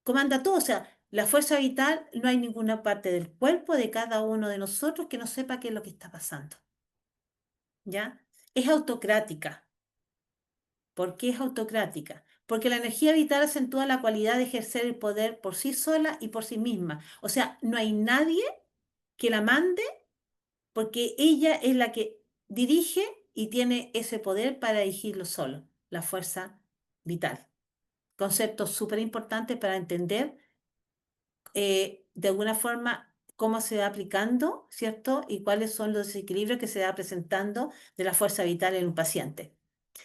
comanda todo, o sea, la fuerza vital, no hay ninguna parte del cuerpo de cada uno de nosotros que no sepa qué es lo que está pasando, ¿ya? Es autocrática. ¿Por qué es autocrática? Porque la energía vital acentúa la cualidad de ejercer el poder por sí sola y por sí misma. O sea, no hay nadie que la mande porque ella es la que dirige y tiene ese poder para dirigirlo solo, la fuerza vital. Concepto súper importante para entender de alguna forma cómo se va aplicando, ¿cierto? Y cuáles son los desequilibrios que se va presentando de la fuerza vital en un paciente.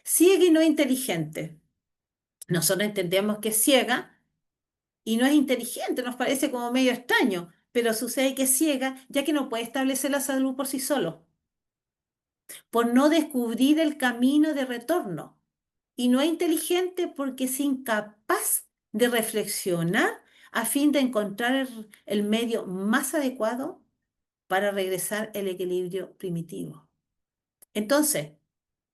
Ciega y no inteligente. Nosotros entendemos que es ciega y no es inteligente, nos parece como medio extraño, pero sucede que es ciega ya que no puede establecer la salud por sí solo. por no descubrir el camino de retorno. Y no es inteligente porque es incapaz de reflexionar a fin de encontrar el medio más adecuado para regresar al equilibrio primitivo. Entonces,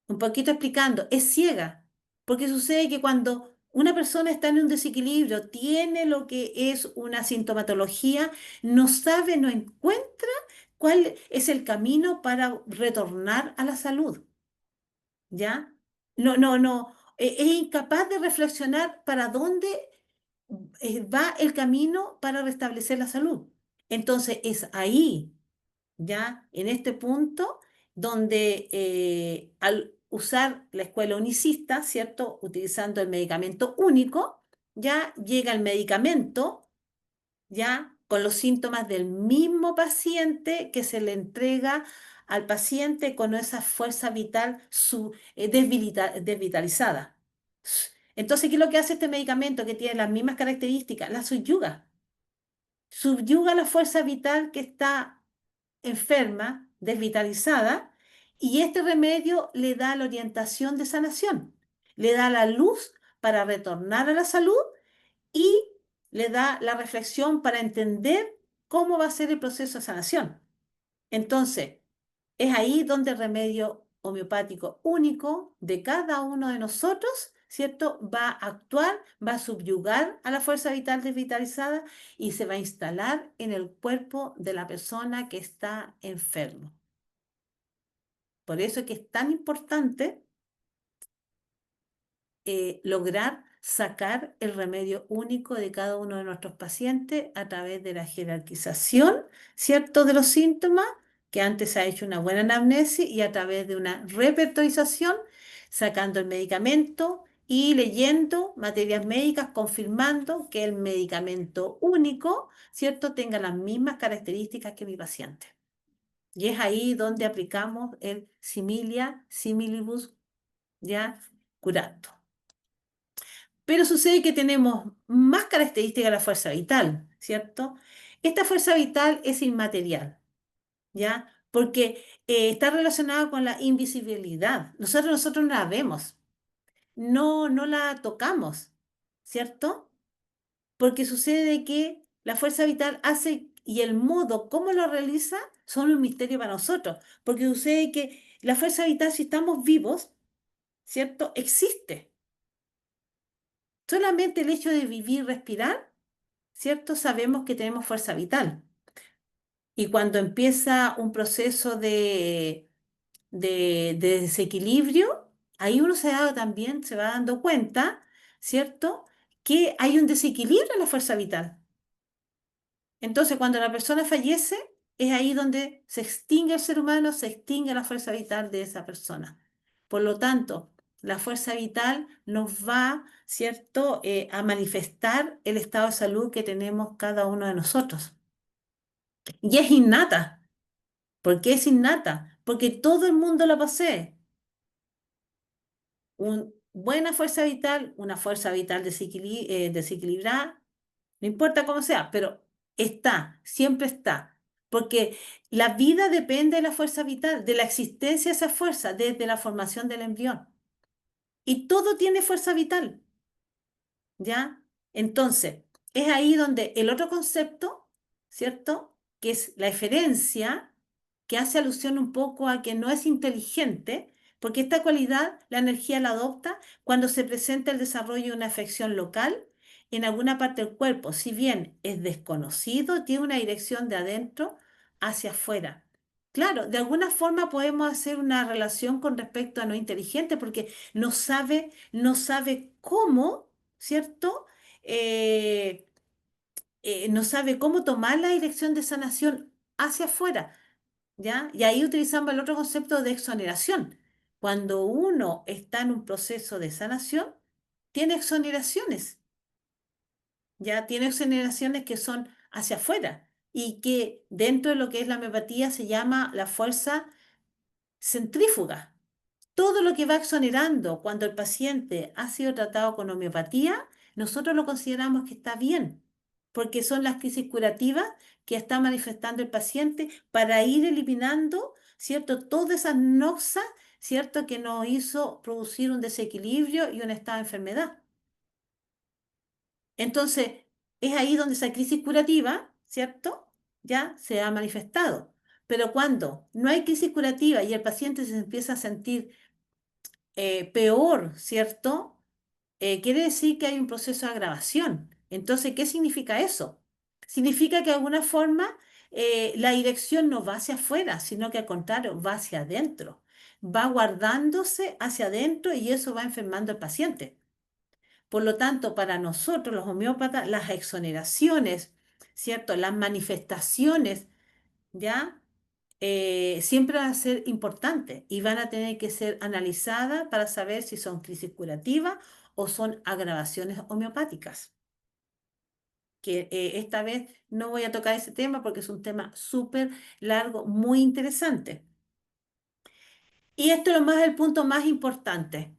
un poquito explicando, es ciega, porque sucede que cuando una persona está en un desequilibrio, tiene lo que es una sintomatología, no sabe, no encuentra cuál es el camino para retornar a la salud, ¿ya? No, es incapaz de reflexionar para dónde va el camino para restablecer la salud. Entonces, es ahí, ya en este punto, donde al usar la escuela unicista, ¿cierto? Utilizando el medicamento único, ya llega el medicamento, ya con los síntomas del mismo paciente que se le entrega al paciente con esa fuerza vital desvitalizada. Entonces, ¿qué es lo que hace este medicamento que tiene las mismas características? La subyuga. Subyuga la fuerza vital que está enferma, desvitalizada, y este remedio le da la orientación de sanación, le da la luz para retornar a la salud y le da la reflexión para entender cómo va a ser el proceso de sanación. Entonces, es ahí donde el remedio homeopático único de cada uno de nosotros, ¿cierto? Va a actuar, va a subyugar a la fuerza vital desvitalizada y se va a instalar en el cuerpo de la persona que está enfermo. Por eso es que es tan importante lograr sacar el remedio único de cada uno de nuestros pacientes a través de la jerarquización, ¿cierto?, de los síntomas, que antes se ha hecho una buena anamnesis, y a través de una repertorización, sacando el medicamento y leyendo materias médicas confirmando que el medicamento único, ¿cierto?, tenga las mismas características que mi paciente. Y es ahí donde aplicamos el similia similibus, ya, curando. Pero sucede que tenemos más características de la fuerza vital, ¿cierto? Esta fuerza vital es inmaterial, ¿ya? Porque está relacionada con la invisibilidad. Nosotros no la vemos, no la tocamos, ¿cierto? Porque sucede que la fuerza vital hace y el modo cómo lo realiza son un misterio para nosotros. Porque sucede que la fuerza vital, si estamos vivos, ¿cierto? Existe. Solamente el hecho de vivir, respirar, ¿cierto? Sabemos que tenemos fuerza vital. Y cuando empieza un proceso de desequilibrio, ahí uno también se va dando cuenta, ¿cierto? Que hay un desequilibrio en la fuerza vital. Entonces, cuando la persona fallece, es ahí donde se extingue el ser humano, se extingue la fuerza vital de esa persona. Por lo tanto, la fuerza vital nos va, ¿cierto?, a manifestar el estado de salud que tenemos cada uno de nosotros. Y es innata. ¿Por qué es innata? Porque todo el mundo la posee. Una buena fuerza vital, una fuerza vital desequilibrada, no importa cómo sea, pero está, siempre está. Porque la vida depende de la fuerza vital, de la existencia de esa fuerza, desde la formación del embrión. Y todo tiene fuerza vital, ¿ya? Entonces, es ahí donde el otro concepto, ¿cierto? Que es la eferencia, que hace alusión un poco a que no es inteligente, porque esta cualidad la energía la adopta cuando se presenta el desarrollo de una afección local en alguna parte del cuerpo. Si bien es desconocido, tiene una dirección de adentro hacia afuera. Claro, de alguna forma podemos hacer una relación con respecto a no inteligente, porque no sabe cómo, ¿cierto? Eh, no sabe cómo tomar la dirección de sanación hacia afuera. ¿Ya? Y ahí utilizamos el otro concepto de exoneración. Cuando uno está en un proceso de sanación, tiene exoneraciones, ¿ya? Tiene exoneraciones que son hacia afuera y que dentro de lo que es la homeopatía se llama la fuerza centrífuga. Todo lo que va exonerando cuando el paciente ha sido tratado con homeopatía, nosotros lo consideramos que está bien, porque son las crisis curativas que está manifestando el paciente para ir eliminando, ¿cierto? Todas esas noxas, ¿cierto? Que nos hizo producir un desequilibrio y un estado de enfermedad. Entonces, es ahí donde esa crisis curativa, ¿cierto? Ya se ha manifestado. Pero cuando no hay crisis curativa y el paciente se empieza a sentir peor, ¿cierto? Quiere decir que hay un proceso de agravación. Entonces, ¿qué significa eso? Significa que de alguna forma la dirección no va hacia afuera, sino que al contrario, va hacia adentro. Va guardándose hacia adentro y eso va enfermando al paciente. Por lo tanto, para nosotros los homeópatas, las exoneraciones, ¿cierto? Las manifestaciones, ¿ya? Siempre van a ser importantes y van a tener que ser analizadas para saber si son crisis curativas o son agravaciones homeopáticas. Que esta vez no voy a tocar ese tema porque es un tema súper largo, muy interesante. Y esto es lo más el punto más importante,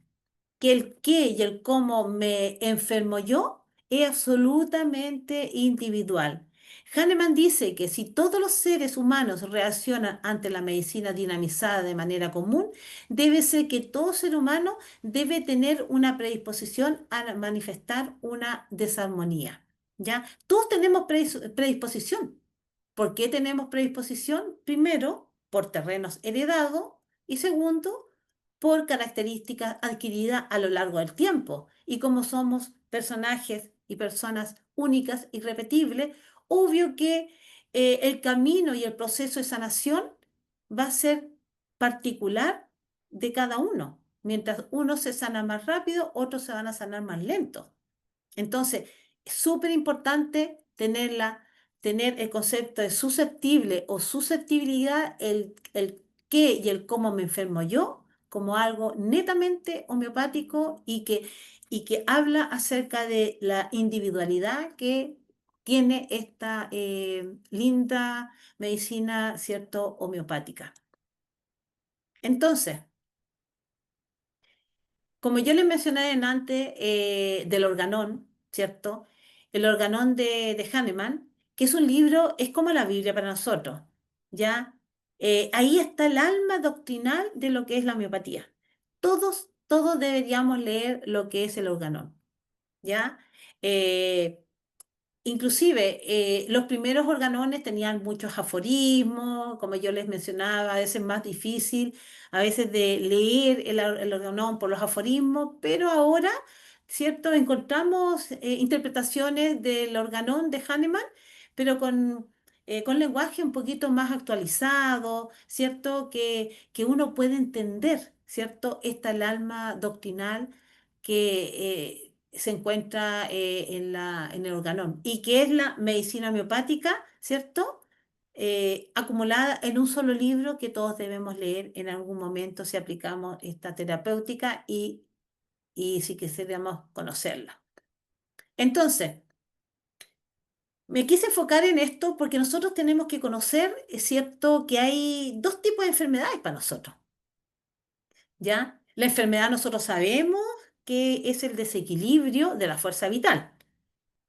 que el qué y el cómo me enfermo yo es absolutamente individual. Hahnemann dice que si todos los seres humanos reaccionan ante la medicina dinamizada de manera común, debe ser que todo ser humano debe tener una predisposición a manifestar una desarmonía. ¿Ya? Todos tenemos predisposición. ¿Por qué tenemos predisposición? Primero, por terrenos heredados y segundo, por características adquiridas a lo largo del tiempo. Y como somos personajes y personas únicas, irrepetibles, obvio que el camino y el proceso de sanación va a ser particular de cada uno. Mientras uno se sana más rápido, otros se van a sanar más lento. Entonces, es súper importante tener el concepto de susceptible o susceptibilidad, el qué y el cómo me enfermo yo, como algo netamente homeopático y que habla acerca de la individualidad que tiene esta linda medicina, ¿cierto?, homeopática. Entonces, como yo les mencioné en antes del organón, ¿cierto? El organón de Hahnemann, que es un libro, es como la Biblia para nosotros, ¿ya? Ahí está el alma doctrinal de lo que es la homeopatía. Todos deberíamos leer lo que es el organón, ¿ya? Eh, Inclusive, los primeros organones tenían muchos aforismos, como yo les mencionaba, a veces más difícil, a veces de leer el organón por los aforismos, pero ahora, ¿cierto? Encontramos interpretaciones del organón de Hahnemann, pero con lenguaje un poquito más actualizado, ¿cierto? Que uno puede entender, ¿cierto? Esta el alma doctrinal que se encuentra en el organón y que es la medicina homeopática, ¿cierto? Acumulada en un solo libro que todos debemos leer en algún momento si aplicamos esta terapéutica y si quisiéramos conocerla. Entonces, me quise enfocar en esto porque nosotros tenemos que conocer, es cierto, que hay dos tipos de enfermedades para nosotros, ¿ya? La enfermedad nosotros sabemos que es el desequilibrio de la fuerza vital.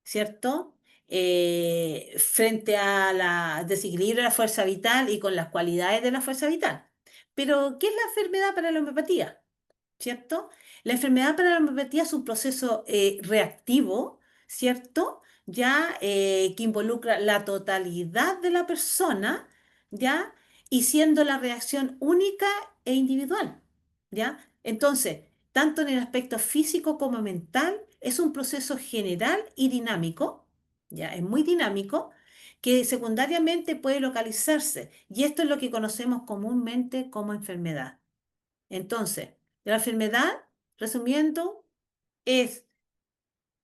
¿Cierto? Frente a la desequilibrio de la fuerza vital y con las cualidades de la fuerza vital. Pero, ¿qué es la enfermedad para la homeopatía? ¿Cierto? La enfermedad para la homeopatía es un proceso reactivo, ¿cierto? Ya que involucra la totalidad de la persona, ¿ya? Y siendo la reacción única e individual, ¿ya? Entonces, tanto en el aspecto físico como mental, es un proceso general y dinámico, ¿ya? Es muy dinámico, que secundariamente puede localizarse, y esto es lo que conocemos comúnmente como enfermedad. Entonces, la enfermedad, resumiendo, es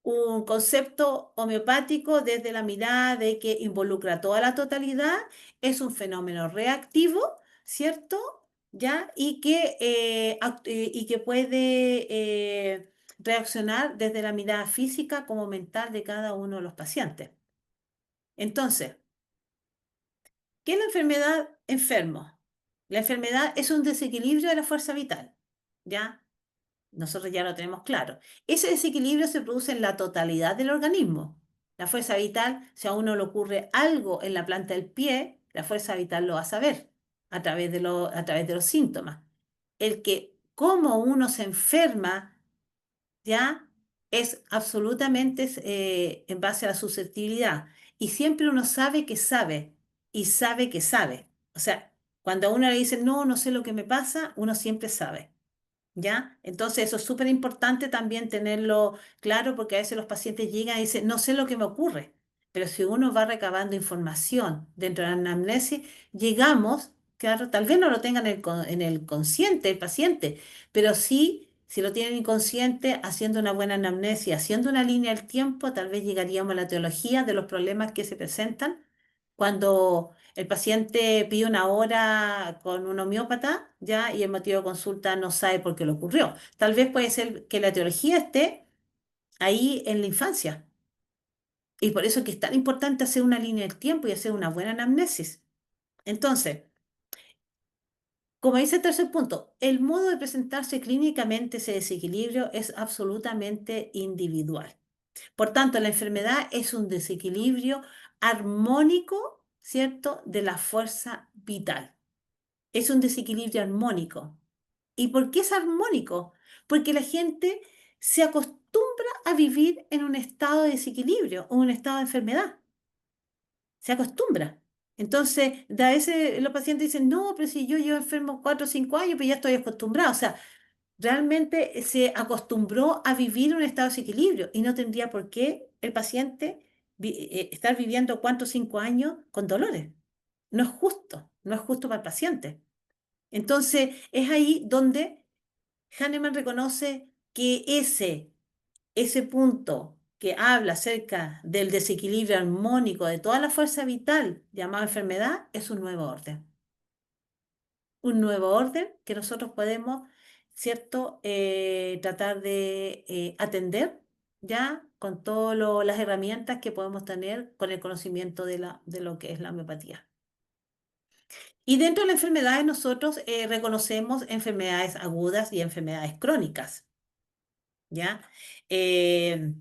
un concepto homeopático desde la mirada de que involucra toda la totalidad, es un fenómeno reactivo, ¿cierto? ¿Ya? Y que puede reaccionar desde la mirada física como mental de cada uno de los pacientes. Entonces, ¿qué es la enfermedad enfermo? La enfermedad es un desequilibrio de la fuerza vital, ¿ya? Nosotros ya lo tenemos claro. Ese desequilibrio se produce en la totalidad del organismo, La fuerza vital, si a uno le ocurre algo en la planta del pie, la fuerza vital lo va a saber a través de los síntomas. El que cómo uno se enferma, ¿ya? Es absolutamente en base a la susceptibilidad. Y siempre uno sabe que sabe y sabe que sabe. O sea, cuando a uno le dicen, no, no sé lo que me pasa, uno siempre sabe. ¿Ya? Entonces eso es súper importante también tenerlo claro porque a veces los pacientes llegan y dicen, no sé lo que me ocurre, pero si uno va recabando información dentro de la anamnesis, llegamos, claro, tal vez no lo tengan en el consciente el paciente, pero sí, si lo tienen inconsciente, haciendo una buena anamnesis, haciendo una línea del tiempo, tal vez llegaríamos a la teología de los problemas que se presentan cuando el paciente pide una hora con un homeópata, ¿ya? Y el motivo de consulta no sabe por qué le ocurrió. Tal vez puede ser que la etiología esté ahí en la infancia. Y por eso es que es tan importante hacer una línea del tiempo y hacer una buena anamnesis. Entonces, como dice el tercer punto, el modo de presentarse clínicamente ese desequilibrio es absolutamente individual. Por tanto, la enfermedad es un desequilibrio armónico, ¿cierto?, de la fuerza vital. Es un desequilibrio armónico. ¿Y por qué es armónico? Porque la gente se acostumbra a vivir en un estado de desequilibrio o un estado de enfermedad. Se acostumbra. Entonces, a veces los pacientes dicen, no, pero si yo llevo enfermo 4 o 5 años, pues ya estoy acostumbrado. O sea, realmente se acostumbró a vivir en un estado de desequilibrio y no tendría por qué el paciente estar viviendo 4 o 5 años con dolores. No es justo, no es justo para el paciente. Entonces, es ahí donde Hahnemann reconoce que ese punto que habla acerca del desequilibrio armónico de toda la fuerza vital llamada enfermedad es un nuevo orden. Un nuevo orden que nosotros podemos, ¿cierto?, tratar de atender ya con todas las herramientas que podemos tener con el conocimiento de lo que es la homeopatía. Y dentro de las enfermedades nosotros reconocemos enfermedades agudas y enfermedades crónicas, ¿ya? Eh,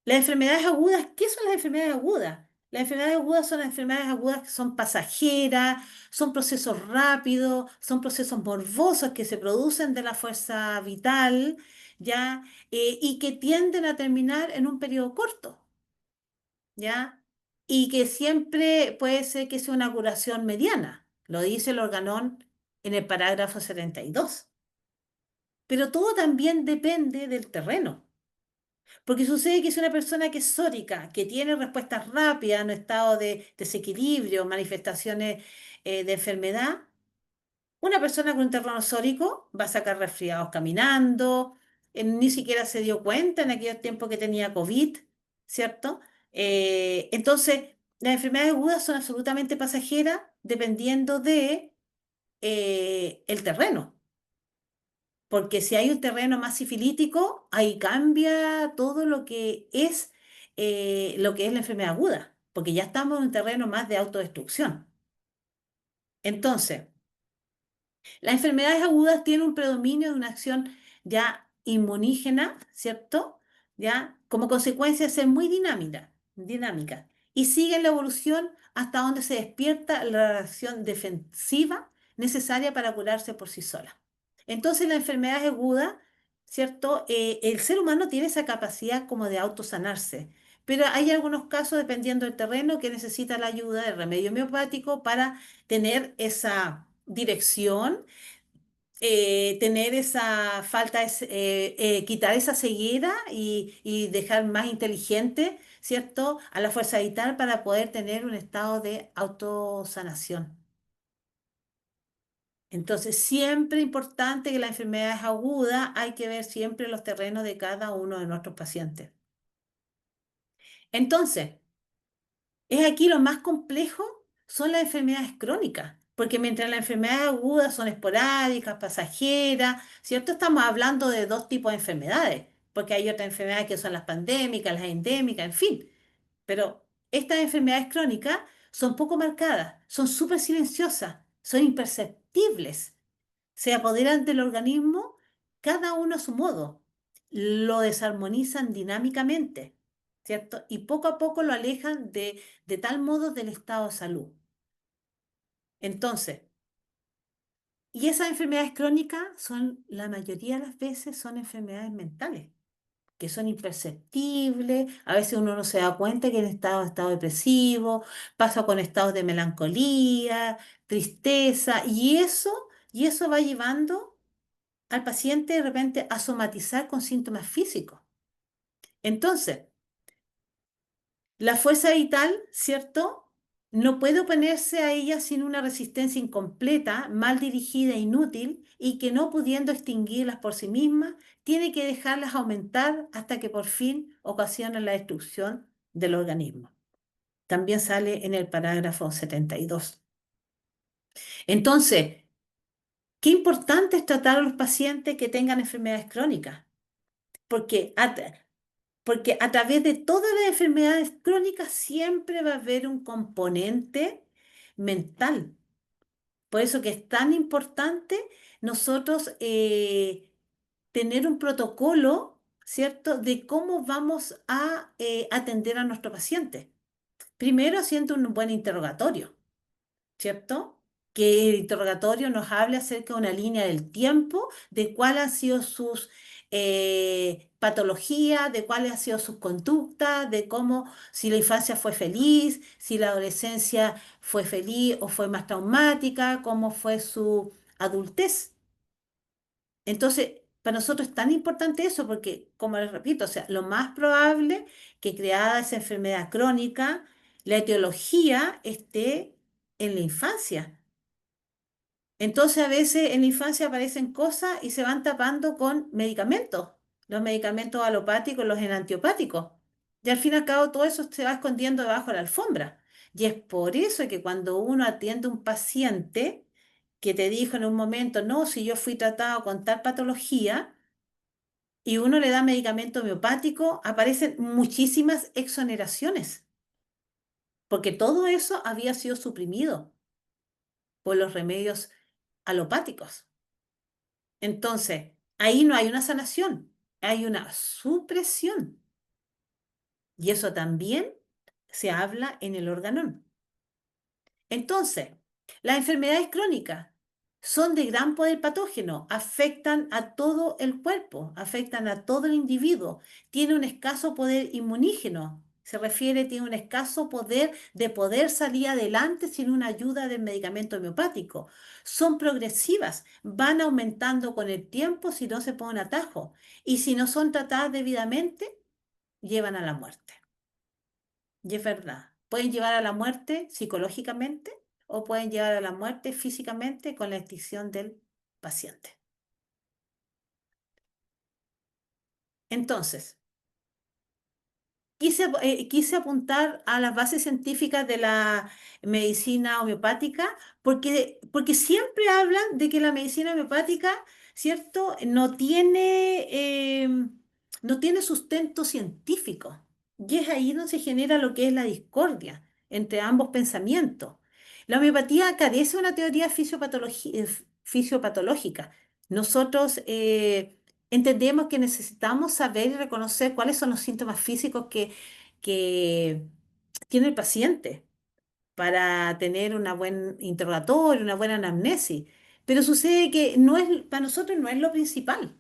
las enfermedades agudas, ¿qué son las enfermedades agudas? Las enfermedades agudas son las enfermedades agudas que son pasajeras, son procesos rápidos, son procesos morbosos que se producen de la fuerza vital, ¿ya? Y que tienden a terminar en un periodo corto. ¿Ya? Y que siempre puede ser que sea una curación mediana, lo dice el organón en el parágrafo 72. Pero todo también depende del terreno, porque sucede que es una persona que es sórica, que tiene respuestas rápidas en un estado de desequilibrio, manifestaciones de enfermedad. Una persona con un terreno sórico va a sacar resfriados caminando, ni siquiera se dio cuenta en aquellos tiempos que tenía COVID, ¿cierto? Entonces, las enfermedades agudas son absolutamente pasajeras dependiendo de el terreno, porque si hay un terreno más sifilítico, ahí cambia todo lo que es la enfermedad aguda, porque ya estamos en un terreno más de autodestrucción. Entonces, las enfermedades agudas tienen un predominio de una acción ya inmunígena, ¿cierto? Ya, como consecuencia de ser muy dinámica, y siguen la evolución hasta donde se despierta la reacción defensiva necesaria para curarse por sí sola. Entonces, la enfermedad aguda, ¿cierto? El ser humano tiene esa capacidad como de autosanarse, pero hay algunos casos, dependiendo del terreno, que necesita la ayuda del remedio homeopático para tener esa dirección, tener esa falta, quitar esa ceguera y dejar más inteligente, ¿cierto?, a la fuerza vital para poder tener un estado de autosanación. Entonces, siempre importante que la enfermedad es aguda, hay que ver siempre los terrenos de cada uno de nuestros pacientes. Entonces, es aquí lo más complejo son las enfermedades crónicas, porque mientras las enfermedades agudas son esporádicas, pasajeras, ¿cierto? Estamos hablando de dos tipos de enfermedades, porque hay otras enfermedades que son las pandémicas, las endémicas, en fin. Pero estas enfermedades crónicas son poco marcadas, son súper silenciosas, son imperceptibles, se apoderan del organismo cada uno a su modo, lo desarmonizan dinámicamente. ¿cierto? Y poco a poco lo alejan de tal modo del estado de salud. Entonces, y esas enfermedades crónicas son, la mayoría de las veces son enfermedades mentales, que son imperceptibles, a veces uno no se da cuenta que en estado depresivo, pasa con estados de melancolía, tristeza, y eso va llevando al paciente de repente a somatizar con síntomas físicos. Entonces, la fuerza vital, ¿cierto? No puede oponerse a ella sin una resistencia incompleta, mal dirigida e inútil, y que no pudiendo extinguirlas por sí misma, tiene que dejarlas aumentar hasta que por fin ocasionan la destrucción del organismo. También sale en el parágrafo 72. Entonces, qué importante es tratar a los pacientes que tengan enfermedades crónicas, porque porque a través de todas las enfermedades crónicas siempre va a haber un componente mental. Por eso que es tan importante nosotros tener un protocolo, ¿cierto?, de cómo vamos a atender a nuestro paciente. Primero haciendo un buen interrogatorio. ¿Cierto? Que el interrogatorio nos hable acerca de una línea del tiempo, de cuáles han sido sus patologías, de cuáles han sido sus conductas, de cómo, si la infancia fue feliz, si la adolescencia fue feliz o fue más traumática, cómo fue su adultez. Entonces, para nosotros es tan importante eso porque, como les repito, o sea, lo más probable que creada esa enfermedad crónica, la etiología esté en la infancia. Entonces a veces en la infancia aparecen cosas y se van tapando con medicamentos, los medicamentos alopáticos, los enantiopáticos. Y al fin y al cabo todo eso se va escondiendo debajo de la alfombra. Y es por eso que cuando uno atiende a un paciente que te dijo en un momento, no, si yo fui tratado con tal patología, y uno le da medicamento homeopático, aparecen muchísimas exoneraciones, porque todo eso había sido suprimido por los remedios alopáticos. Entonces, ahí no hay una sanación, hay una supresión. Y eso también se habla en el organón. Entonces, las enfermedades crónicas son de gran poder patógeno, afectan a todo el cuerpo, afectan a todo el individuo. Tiene un escaso poder inmunígeno, se refiere, tiene un escaso poder de poder salir adelante sin una ayuda del medicamento homeopático. Son progresivas, van aumentando con el tiempo si no se pone un atajo. Y si no son tratadas debidamente, llevan a la muerte. Y es verdad, pueden llevar a la muerte psicológicamente o pueden llevar a la muerte físicamente con la extinción del paciente. Entonces, quise apuntar a las bases científicas de la medicina homeopática porque siempre hablan de que la medicina homeopática, ¿cierto? No tiene sustento científico. Y es ahí donde se genera lo que es la discordia entre ambos pensamientos. La homeopatía carece de una teoría fisiopatológica. Nosotros entendemos que necesitamos saber y reconocer cuáles son los síntomas físicos que tiene el paciente para tener una buen interrogatorio, una buena anamnesis. Pero sucede que no es, para nosotros no es lo principal.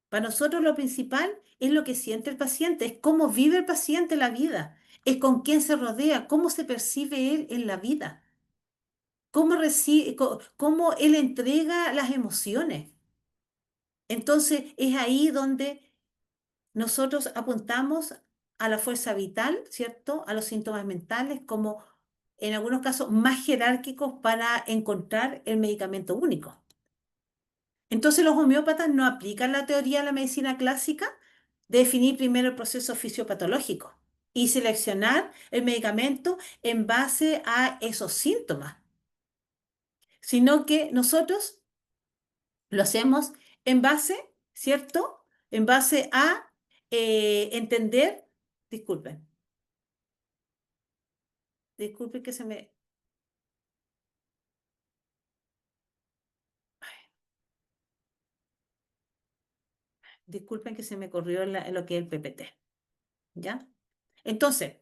Para nosotros lo principal es lo que siente el paciente, es cómo vive el paciente la vida, es con quién se rodea, cómo se percibe él en la vida, cómo él entrega las emociones. Entonces es ahí donde nosotros apuntamos a la fuerza vital, ¿cierto? A los síntomas mentales como en algunos casos más jerárquicos para encontrar el medicamento único. Entonces los homeópatas no aplican la teoría de la medicina clásica de definir primero el proceso fisiopatológico y seleccionar el medicamento en base a esos síntomas, sino que nosotros lo hacemos en base, ¿cierto? En base a entender, disculpen, disculpen que se me, disculpen que se me corrió lo que es el PPT. ¿ya? Entonces,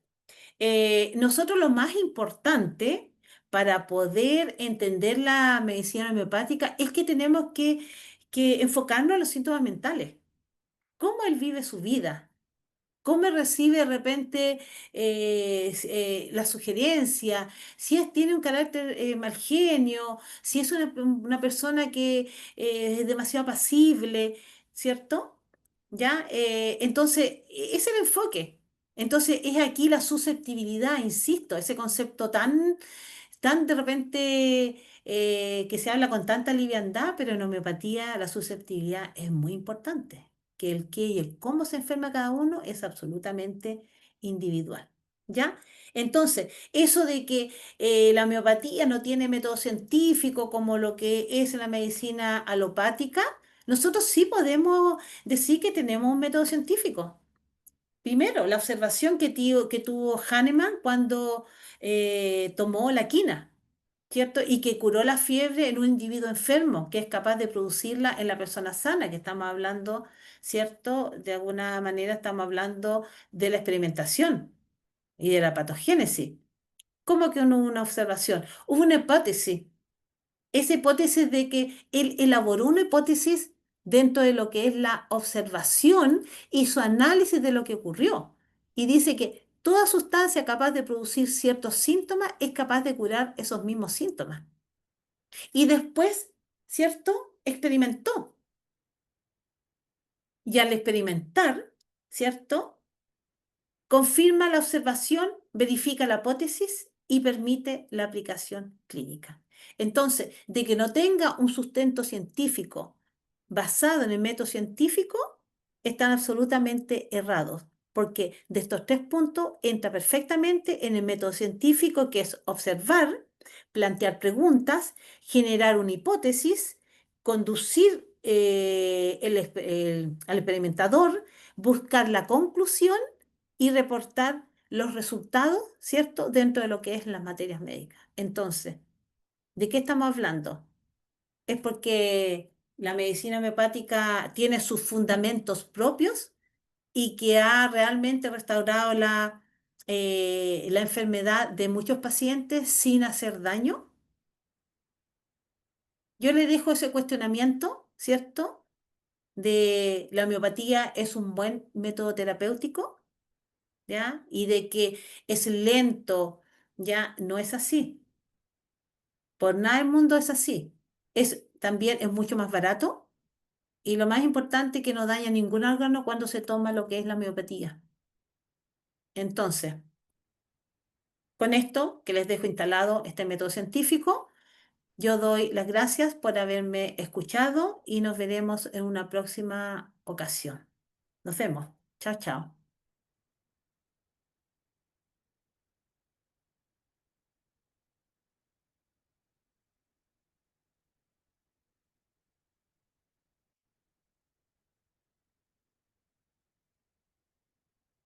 nosotros lo más importante para poder entender la medicina homeopática es que tenemos que enfocarnos en los síntomas mentales, cómo él vive su vida. ¿Cómo recibe de repente la sugerencia? Si tiene un carácter mal genio, si es una persona que es demasiado apacible, ¿cierto? ¿Ya? Entonces, es el enfoque. Entonces, es aquí la susceptibilidad, insisto, ese concepto tan de repente que se habla con tanta liviandad, pero en homeopatía la susceptibilidad es muy importante, que el qué y el cómo se enferma cada uno es absolutamente individual. ¿Ya? Entonces, eso de que la homeopatía no tiene método científico como lo que es la medicina alopática, nosotros sí podemos decir que tenemos un método científico. Primero, la observación que tuvo Hahnemann cuando tomó la quina, ¿cierto? Y que curó la fiebre en un individuo enfermo, que es capaz de producirla en la persona sana, que estamos hablando, ¿cierto? De alguna manera estamos hablando de la experimentación y de la patogénesis. ¿Cómo que no hubo una observación? Hubo una hipótesis, esa hipótesis de que él elaboró una hipótesis dentro de lo que es la observación y su análisis de lo que ocurrió. Y dice que toda sustancia capaz de producir ciertos síntomas es capaz de curar esos mismos síntomas. Y después, ¿cierto? Experimentó. Y al experimentar, ¿cierto? Confirma la observación, verifica la hipótesis y permite la aplicación clínica. Entonces, de que no tenga un sustento científico basado en el método científico, están absolutamente errados, porque de estos tres puntos entra perfectamente en el método científico, que es observar, plantear preguntas, generar una hipótesis, conducir al experimentador, buscar la conclusión y reportar los resultados, ¿cierto?, dentro de lo que es las materias médicas. Entonces, ¿de qué estamos hablando? Es porque la medicina homeopática tiene sus fundamentos propios y que ha realmente restaurado la enfermedad de muchos pacientes sin hacer daño. Yo le dejo ese cuestionamiento, ¿cierto? De la homeopatía es un buen método terapéutico, ¿ya? Y de que es lento, ya no es así. Por nada del mundo es así. También es mucho más barato y lo más importante que no daña ningún órgano cuando se toma lo que es la homeopatía. Entonces, con esto que les dejo instalado este método científico, yo doy las gracias por haberme escuchado y nos veremos en una próxima ocasión. Nos vemos. Chao, chao.